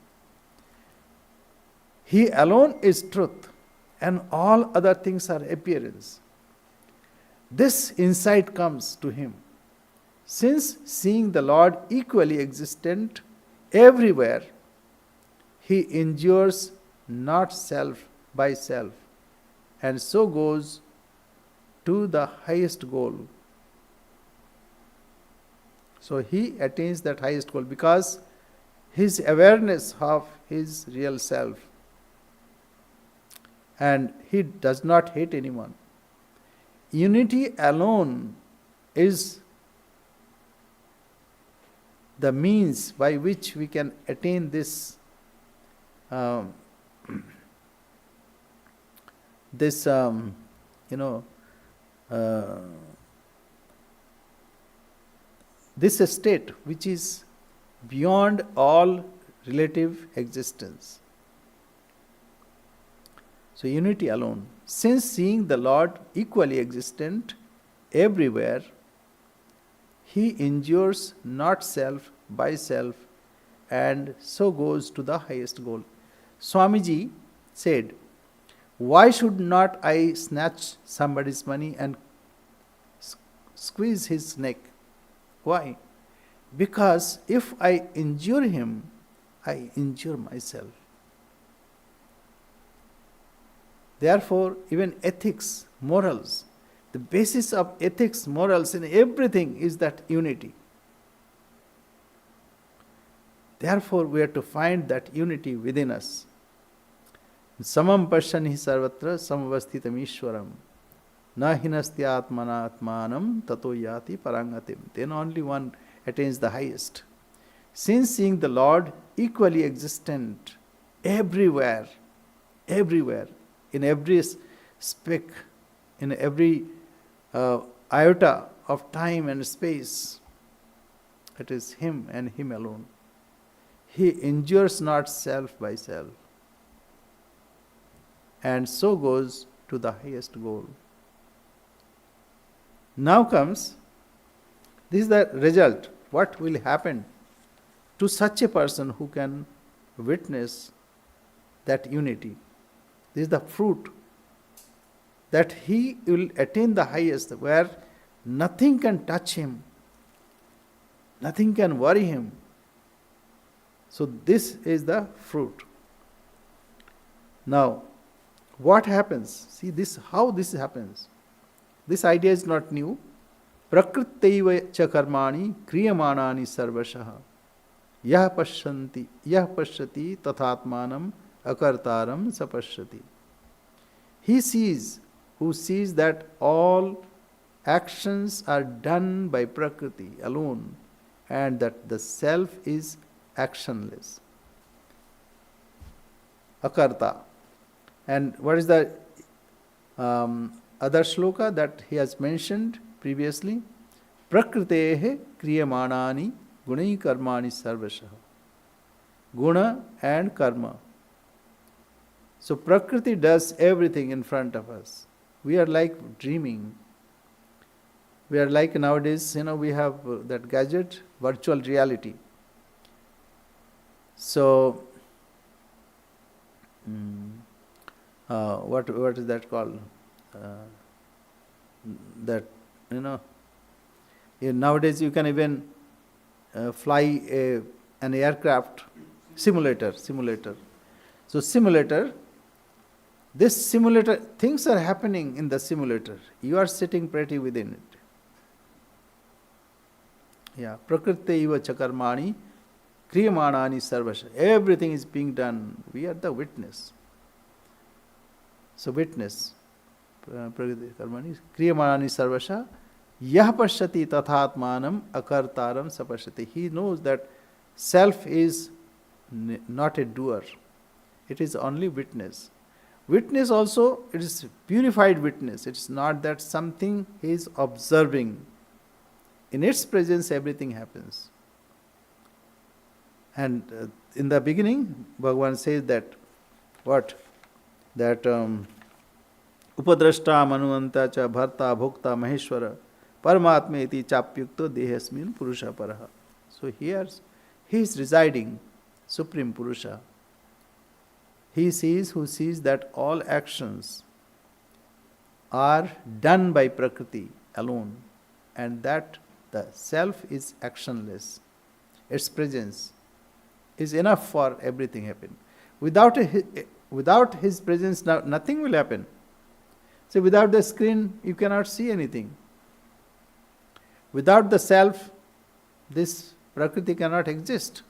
He alone is truth, and all other things are appearance. This insight comes to him, since seeing the Lord equally existent everywhere, he endures not self by self, and so goes to the highest goal. So he attains that highest goal because his awareness of his real self, and he does not hate anyone. Unity alone is the means by which we can attain this um, this this state which is beyond all relative existence. So unity alone. Since seeing the Lord equally existent everywhere, he endures not self by self and so goes to the highest goal. Swamiji said, why should not I snatch somebody's money and squeeze his neck? Why? Because if I injure him, I injure myself. Therefore, even ethics, morals, the basis of ethics, morals, and everything is that unity. Therefore, we have to find that unity within us. Samam pashyani sarvatra samavasthitam ishwaram na hinastya atmanam tato yati parangatim. Then only one attains the highest. Since seeing the Lord equally existent everywhere, in every speck, in every iota of time and space, it is him and him alone. He endures not self by self, and so goes to the highest goal. Now comes, this is the result. What will happen to such a person who can witness that unity? This is the fruit, that he will attain the highest, where nothing can touch him, nothing can worry him. So this is the fruit. Now, what happens? See this, how this happens. This idea is not new. Prakritaiva cha karmani kriyamanani sarvashaha yah pashyati tathatmanam akartaram sapashyati. He sees, who sees that all actions are done by Prakriti alone, and that the self is actionless. Akarta. And what is the other shloka that he has mentioned previously? Prakritehe kriyamanani gunai karmani sarvashaha. Guna and karma. So Prakriti does everything in front of us. We are like dreaming. We are like nowadays, we have that gadget, virtual reality. So, what is that called? Nowadays you can even fly an aircraft simulator. So simulator, this simulator, things are happening in the simulator. You are sitting pretty within it. Yeah, Prakriti cha karmani kriyamanani sarvasha. Everything is being done. We are the witness. So witness. Prakriti karmani kriyamanani sarvasha yah pashyati tathatmanam akartaram sapashyati. He knows that self is not a doer. It is only witness. Witness also, it is purified witness. It is not that something he is observing. In its presence, everything happens. And in the beginning, Bhagavan says that, what? That upadrashta manuvanta cha bharta bhokta maheshwara paramatma iti chapyukta dehasmin purusha paraha. So here, he is residing, Supreme Purusha. He sees, who sees that all actions are done by Prakriti alone, and that the self is actionless. Its presence is enough for everything happen. Without his presence, nothing will happen. So without the screen, you cannot see anything. Without the self, this Prakriti cannot exist.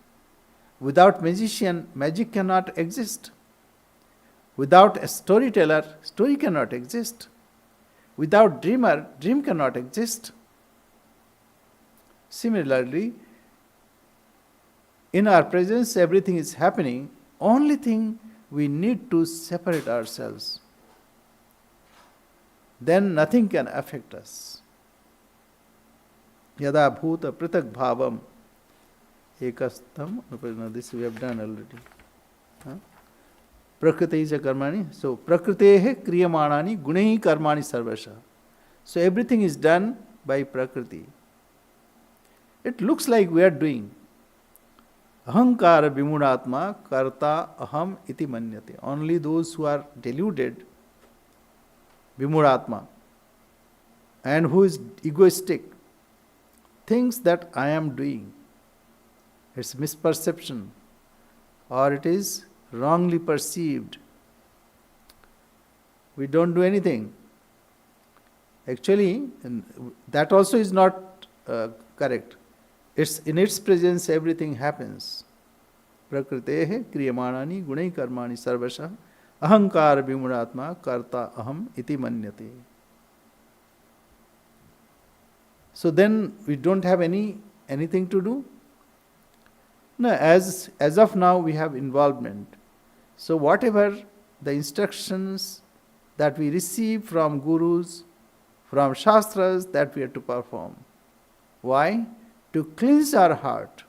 Without magician, magic cannot exist. Without a storyteller, story cannot exist. Without dreamer, dream cannot exist. Similarly, in our presence, everything is happening. Only thing we need to separate ourselves. Then nothing can affect us. Yada bhuta pritak bhavam ekastam. This we have done already. Prakriti is a karmani. So, prakritehe kriyamanani gunehi karmani sarvasha. So, everything is done by Prakriti. It looks like we are doing. Ahankara vimudatma karta aham iti manyate. Only those who are deluded, vimudatma, and who is egoistic, thinks that I am doing. It's misperception, or it is wrongly perceived. We don't do anything. Actually, that also is not correct. It's in its presence everything happens. Prakritehe kriyamanani gunai karmani sarvasha ahankara vimudatma karta aham iti manyate. So then we don't have anything to do. No, as of now we have involvement. So whatever the instructions that we receive from gurus, from shastras, that we have to perform. Why? To cleanse our heart,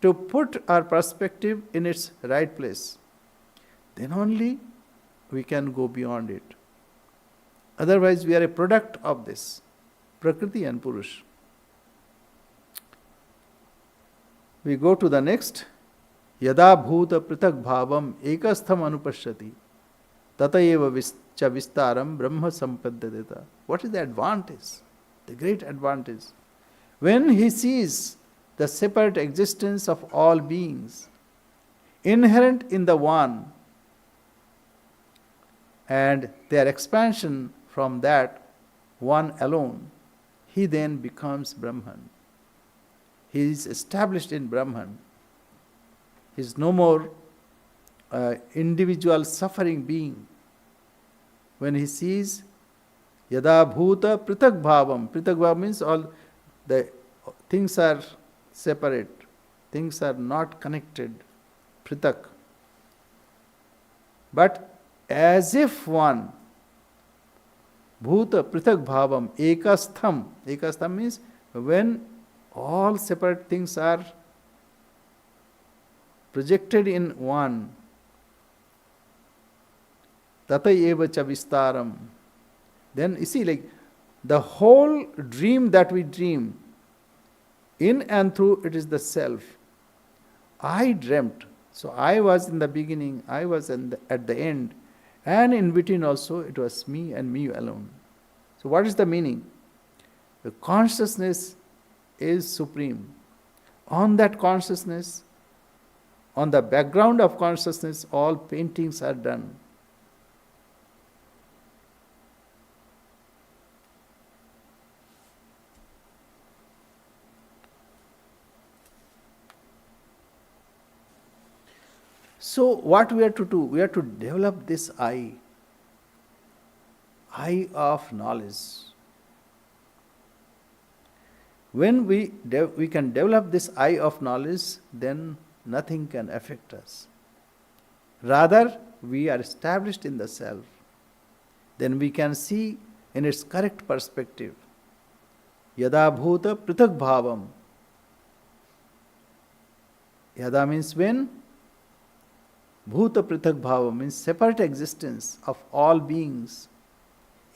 to put our perspective in its right place. Then only we can go beyond it. Otherwise we are a product of this, Prakriti and Purush. We go to the next. Yada bhuta pritak bhavam ekastham anupashyati tatayeva cha vistaram brahma sampadhyadeta. What is the advantage? The great advantage. When he sees the separate existence of all beings, inherent in the one, and their expansion from that one alone, he then becomes Brahman. He is established in Brahman. He is no more individual suffering being. When he sees Yada bhuta pritak bhavam. Pritak bhavam means all the things are separate. Things are not connected. Pritak. But as if one. Bhuta pritak bhavam ekastham. Ekastham means when all separate things are projected in one. Tatayeva cha vistaram. Then you see, like the whole dream that we dream, in and through it is the self. I dreamt. So I was in the beginning, I was at the end, and in between also it was me and me alone. So what is the meaning? The consciousness is supreme. On that consciousness, on the background of consciousness, all paintings are done. So what we have to do? We have to develop this eye of knowledge. When we can develop this eye of knowledge, then nothing can affect us. Rather, we are established in the self. Then we can see in its correct perspective. Yada bhuta pritak bhavam. Yada means when. Bhuta pritak bhava means separate existence of all beings.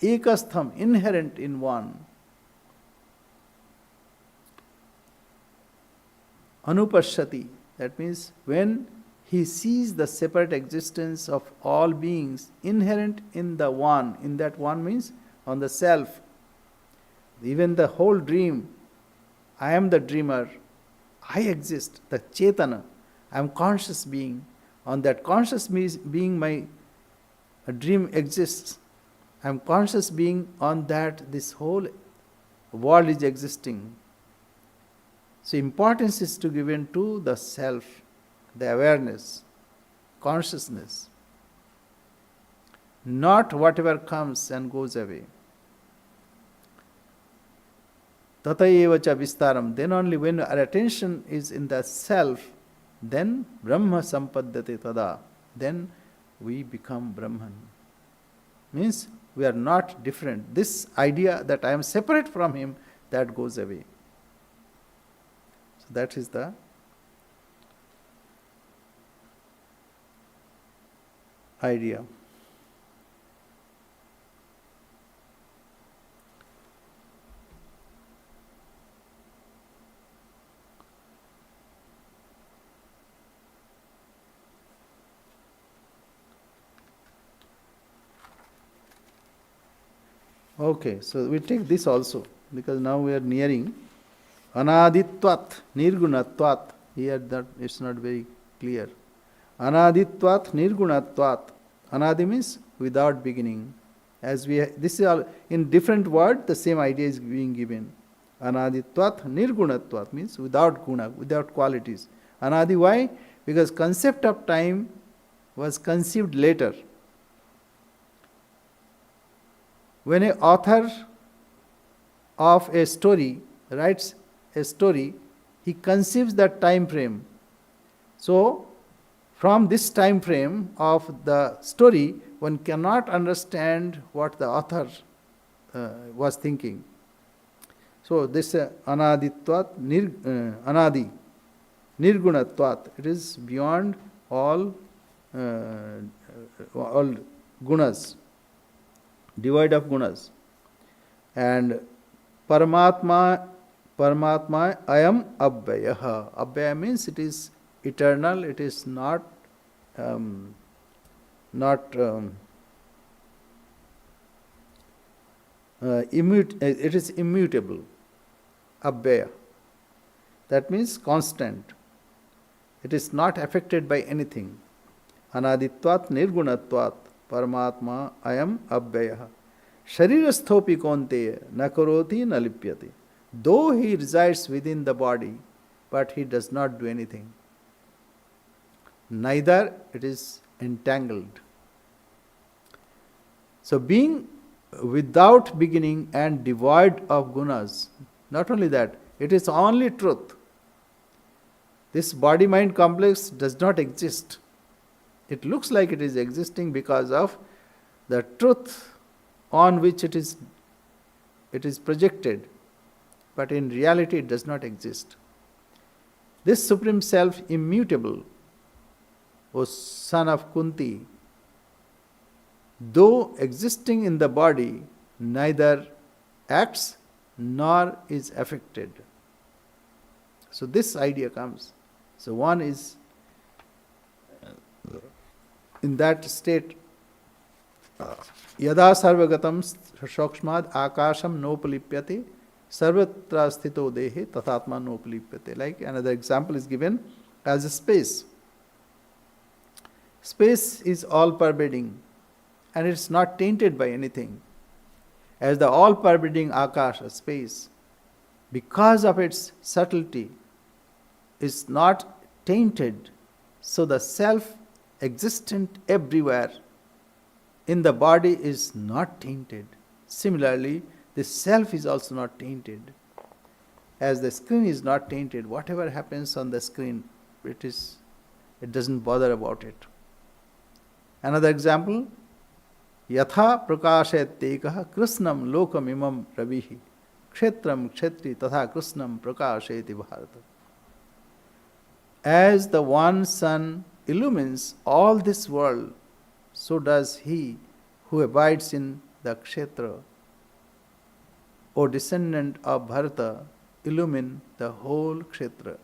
Ekastham, inherent in one. Anupashyati, that means when he sees the separate existence of all beings inherent in the one. In that one means on the self. Even the whole dream, I am the dreamer, I exist, the Chetana, I am conscious being. On that conscious being my dream exists. I am conscious being on that this whole world is existing. So importance is to given to the self, the awareness, consciousness, not whatever comes and goes away. Tatayeva cha vistaram. Then only when our attention is in the self, then Brahma sampadyate tada. Then we become Brahman. Means we are not different. This idea that I am separate from him, that goes away. So that is the idea. Okay, so we take this also, because now we are nearing anaditvat, nirgunatvat. Here that it's not very clear. Anaditvat, nirgunatvat. Anadi means without beginning. As we this is all in different word, the same idea is being given. Anaditvat, nirgunatvat means without guna, without qualities. Anadi, why? Because concept of time was conceived later. When an author of a story writes a story, he conceives that time frame. So, from this time frame of the story, one cannot understand what the author was thinking. So, this anaditvat, anadi, nirgunatvat, it is beyond all gunas, devoid of gunas. And Paramatma, ayam abhyaha. Abhyaya means it is eternal, it is not it is immutable. Abhyaya. That means constant. It is not affected by anything. Anaditvat nirgunatvat. Paramatma ayam abhyaya. Sharirasthopi konteya nakaroti nalipyati. Though he resides within the body, but he does not do anything. Neither it is entangled. So being without beginning and devoid of gunas, not only that, it is only truth. This body-mind complex does not exist. It looks like it is existing because of the truth on which it is projected, but in reality it does not exist. This Supreme Self, immutable, O son of Kunti, though existing in the body, neither acts nor is affected. So this idea comes. So one is in that state, yada sarvagatam shokshmad akasham nopalipyate sarvatra sthito dehe tathatma nopalipyate. Like another example is given as a space. Space is all pervading and it's not tainted by anything. As the all pervading akasha, space, because of its subtlety, is not tainted. So the self existent everywhere in the body is not tainted. Similarly, the self is also not tainted. As the screen is not tainted, whatever happens on the screen, it doesn't bother about it. Another example, yatha prakashayat tekah krishnam lokam imam ravihi kshetram kshetri tatha krishnam prakashayati bharata. As the one sun illumines all this world, so does he who abides in the kshetra, O descendant of Bharata, illumine the whole kshetra.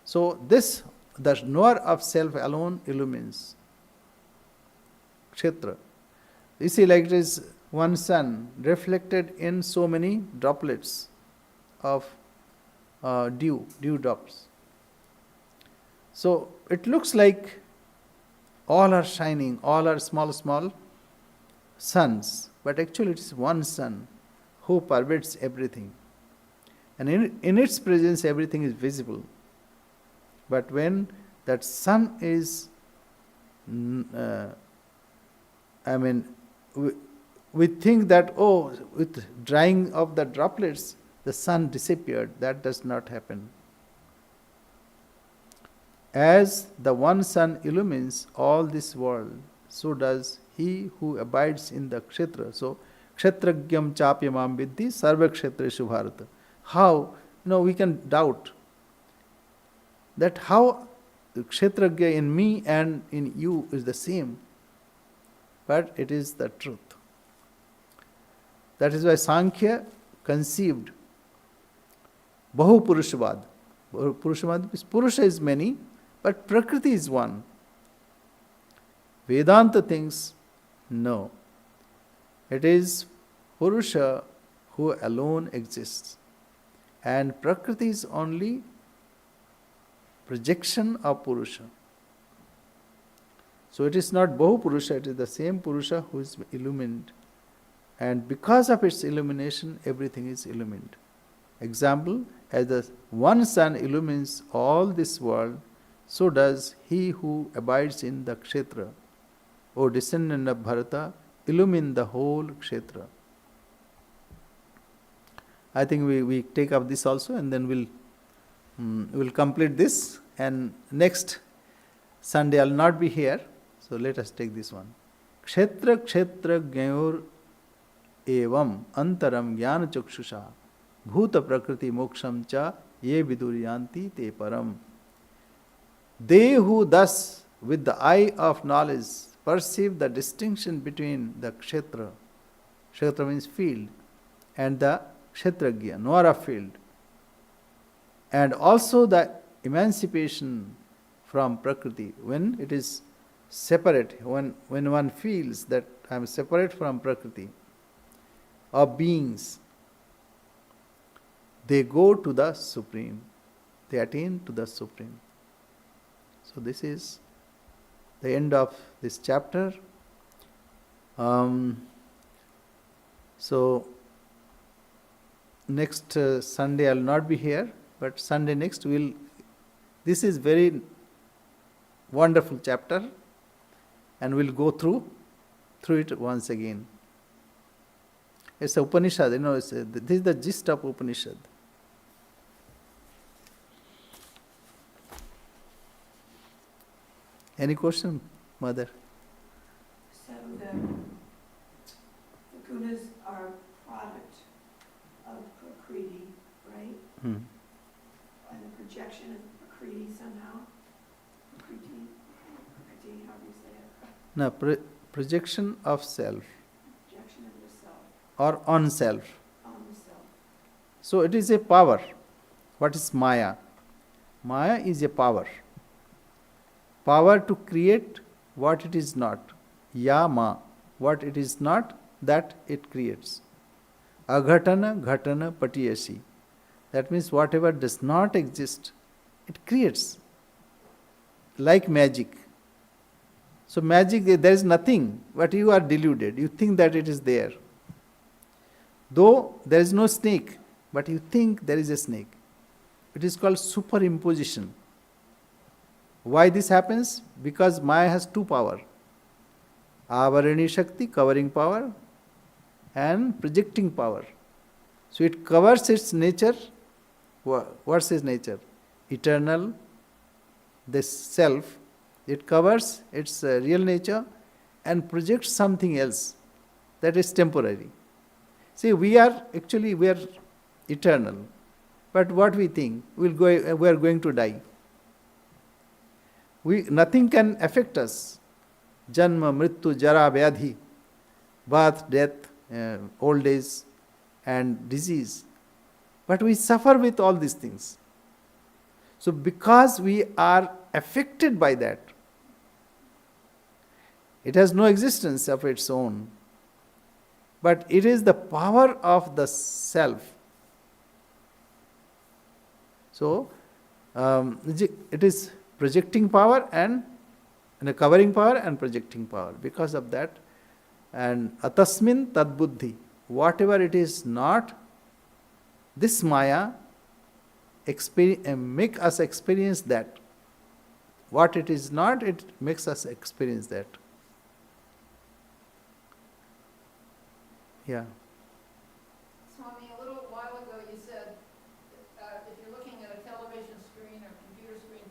So this, the knower of self alone illumines kshetra. You see, like it is one sun reflected in so many droplets of dew drops. So it looks like all are shining, all are small suns, but actually it is one sun who pervades everything. And in its presence, everything is visible. But when that sun is, we think that, oh, with drying of the droplets, the sun disappeared. That does not happen. As the one sun illumines all this world, so does he who abides in the kshetra. So, kshetragyam chapyamam viddhi sarva kshetreshu bharata. How? We can doubt that how kshetragya in me and in you is the same. But it is the truth. That is why Sankhya conceived Bahu Purushavad. Purushavad means Purusha is many, but Prakriti is one. Vedanta thinks, no. It is Purusha who alone exists. And Prakriti is only projection of Purusha. So it is not Bahu Purusha, it is the same Purusha who is illumined. And because of its illumination, everything is illumined. Example, as the one sun illumines all this world, so does he who abides in the kshetra. O descendant of Bharata, illumine the whole kshetra. I think we take up this also, and then we'll complete this. And next Sunday I'll not be here, so let us take this one. Kshetra kshetra gyaur evam antaram jnana chakshusha bhuta prakriti moksham cha ye viduryanti te param. They who thus with the eye of knowledge perceive the distinction between the kshetra, kshetra means field, and the kshetragya, knower of field, and also the emancipation from prakriti, when it is separate, when one feels that I am separate from prakriti, of beings, they go to the Supreme, they attain to the Supreme. So this is the end of this chapter. So next Sunday I will not be here, but Sunday next this is very wonderful chapter, and we'll go through it once again. It's a Upanishad, this is the gist of Upanishad. Any question, Mother? So the gunas are product of Prakriti, right? And the projection of Prakriti somehow? Prakriti, how do you say it? No, projection of self Projection of yourself or on self. on the self. So it is a power. What is Maya? Maya is a power. Power to create what it is not. Yama, what it is not, that it creates. Aghatana, ghatana, patiyasi. That means whatever does not exist, it creates. Like magic. So magic, there is nothing, but you are deluded. You think that it is there. Though there is no snake, but you think there is a snake. It is called superimposition. Why this happens? Because Maya has two power. Avarani Shakti, covering power, and projecting power. So it covers its nature. What's its nature? Eternal, this self. It covers its real nature and projects something else that is temporary. See, we are eternal. But what we think? We are going to die. Nothing can affect us. Janma, Mrityu, Jara, Vyadhi, birth, death, old age, and disease. But we suffer with all these things. So because we are affected by that, it has no existence of its own. But it is the power of the self. So it is projecting power and covering power and projecting power. Because of that, and atasmin tad buddhi, whatever it is not, this Maya make us experience that. What it is not, it makes us experience that. Yeah. Swami, a little while ago you said if you're looking at a television screen or computer screen,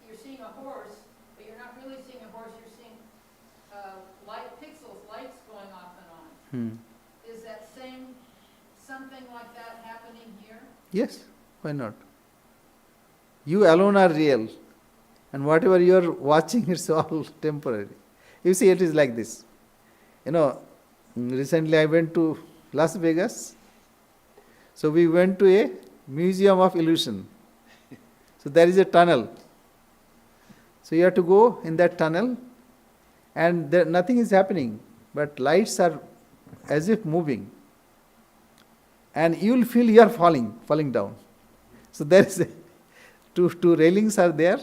you're seeing a horse, but you're not really seeing a horse, you're seeing lights going off and on. Is that something like that happening here? Yes, why not? You alone are real, and whatever you are watching, it's all temporary. You see, it is like this. Recently I went to Las Vegas. So we went to a museum of illusion. So there is a tunnel. So you have to go in that tunnel, and there nothing is happening, but lights are as if moving. And you will feel you are falling down. So there is two railings are there.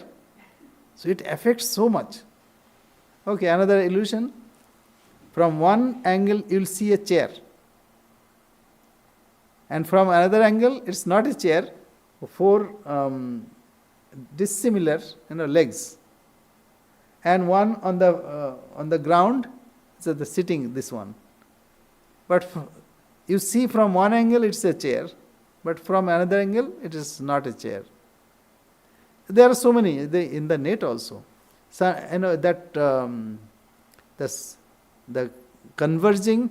So it affects so much. Okay, another illusion. From one angle you will see a chair. And from another angle it's not a chair, four dissimilar legs. And one on the ground, so the sitting, this one. But you see from one angle it's a chair, but from another angle it is not a chair. There are so many in the net also. So that the converging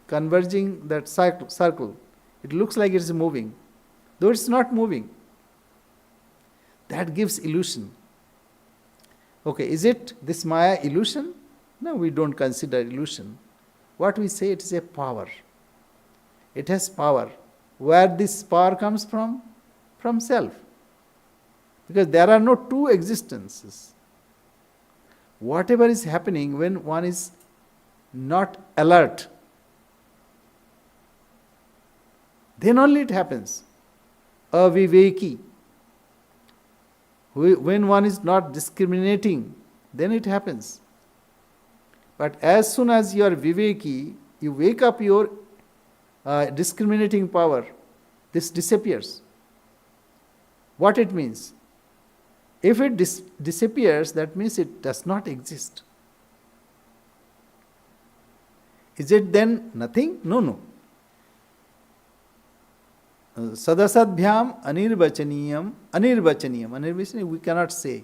that circle, it looks like it is moving, though it's not moving. That gives illusion. Okay, is it this Maya illusion? No, we don't consider illusion. What we say, it is a power. It has power. Where this power comes from? From self. Because there are no two existences. Whatever is happening when one is not alert, then only it happens. Aviveki. When one is not discriminating, then it happens. But as soon as you are viveki, you wake up your discriminating power, this disappears. What it means? If it disappears, that means it does not exist. Is it then nothing? No. Sadasadbhyam anirvachaniyam. Anirvachaniyam, we cannot say.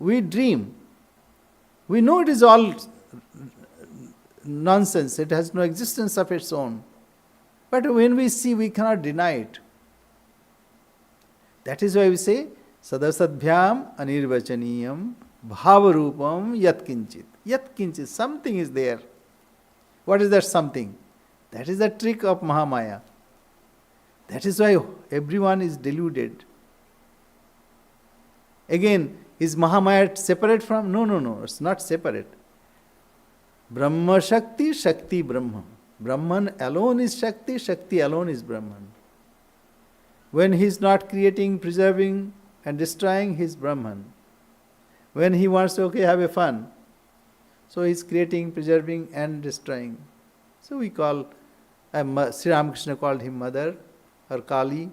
We dream. We know it is all nonsense. It has no existence of its own. But when we see, we cannot deny it. That is why we say, Sadasadbhyam anirvachaniyam bhavarupam yatkinchit. Yatkinchit, something is there. What is that something? That is the trick of Mahamaya. That is why everyone is deluded. Again, is Mahamaya separate from? No, it's not separate. Brahma Shakti, Shakti Brahman. Brahman alone is Shakti, Shakti alone is Brahman. When he is not creating, preserving and destroying, he is Brahman. When he wants to, have a fun, so he is creating, preserving and destroying. So we call, Sri Ramakrishna called him Mother, or Kali,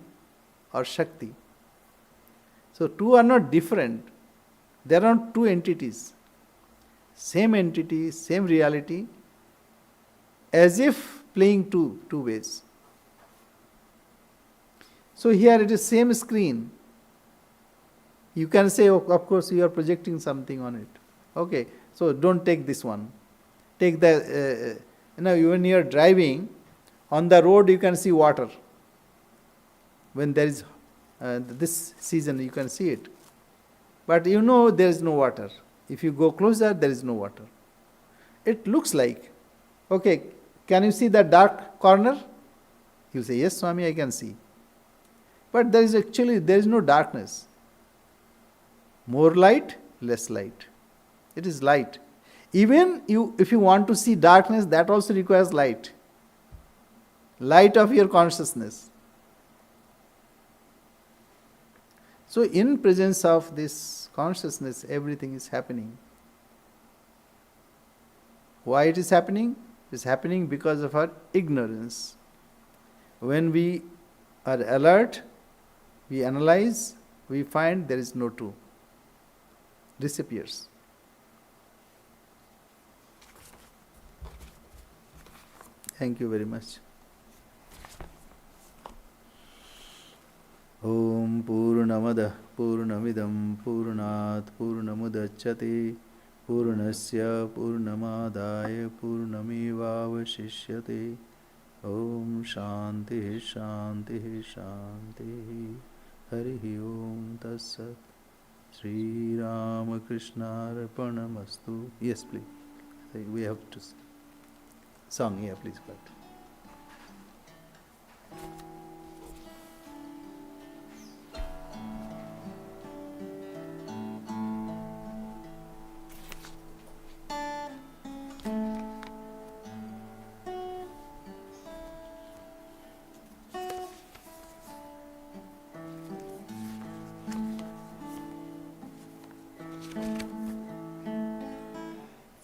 or Shakti. So two are not different. There are two entities. Same entity, same reality, as if playing two ways. So here it is same screen. You can say, of course, you are projecting something on it. Okay, so don't take this one. Take the, when you are driving, on the road you can see water. When there is this season, you can see it. But there is no water. If you go closer, there is no water. It looks like, okay, can you see that dark corner? You say, yes, Swami, I can see. But there is no darkness. More light, less light. It is light. Even if you want to see darkness, that also requires light. Light of your consciousness. So in presence of this consciousness, everything is happening. Why it is happening? It is happening because of our ignorance. When we are alert, we analyze, we find there is no two. Disappears. Thank you very much. Om Purnamada Purnamidam Purnat Purnamudachyate Purnasya Purnamadaya Purnamevavashishyate. Om Shanti Shanti Shanti. Hari Om Tassat. Sri Ramakrishna Arpanamastu. Yes, please. We have to song. Yeah, please go ahead.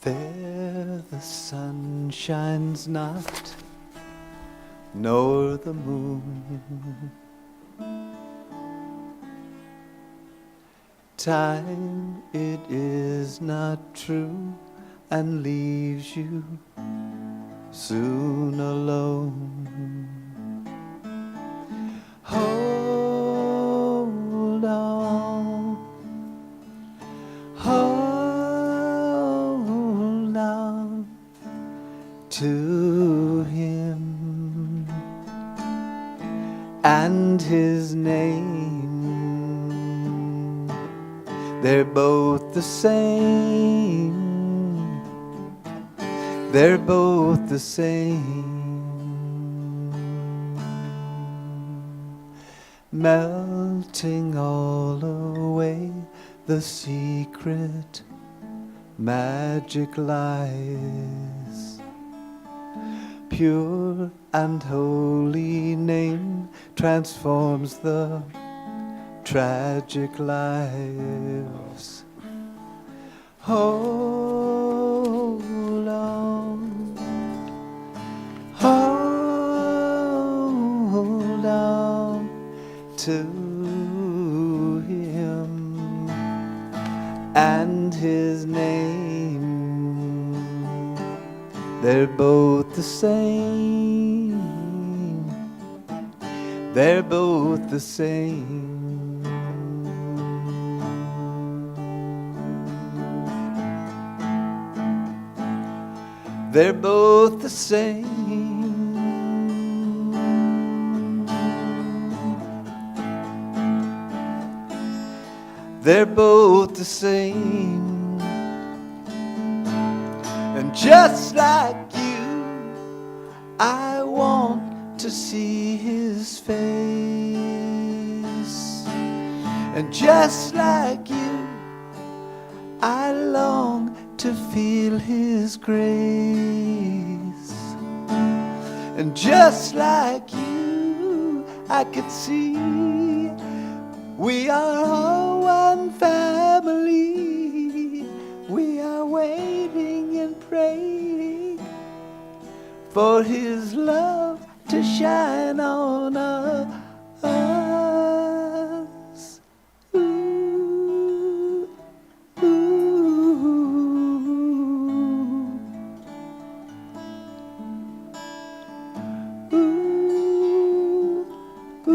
There the sun shines not, nor the moon. Time it is not true, and leaves you soon alone. Hold on, hold on to Him and His name. They're both the same. They're both the same. Melting all away, the secret magic lies. Pure and holy name transforms the tragic lives. Hold on, hold on to Him and His name. They're both the same. They're both the same. They're both the same. They're both the same. And just like you, I want to see His face. And just like you, I long to feel His grace. And just like you, I could see we are all one family. We are waiting and praying for His love to shine on us. Ooh, ooh. Ooh, ooh.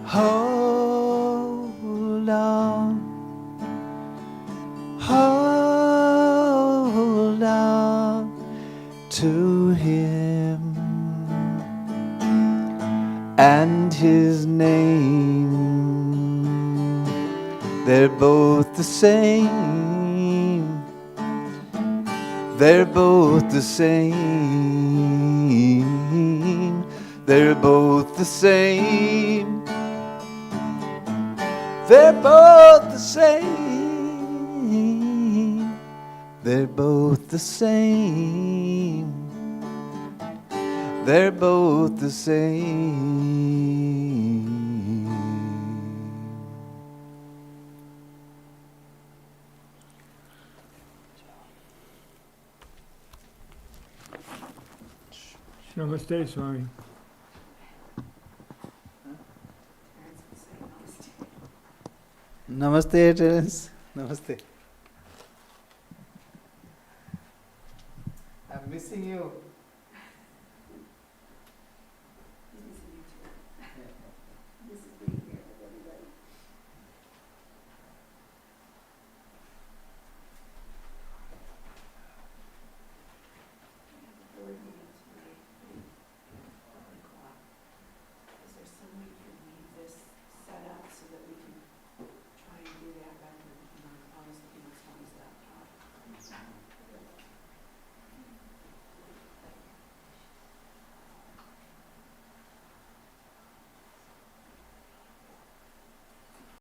Hold on, hold on to Him and His name. They're both the same. They're both the same. They're both the same. They're both the same. They're both the same. They're both the same. Namaste, Swami. Terrence would say namaste. Namaste, Terence. Namaste. I'm missing you.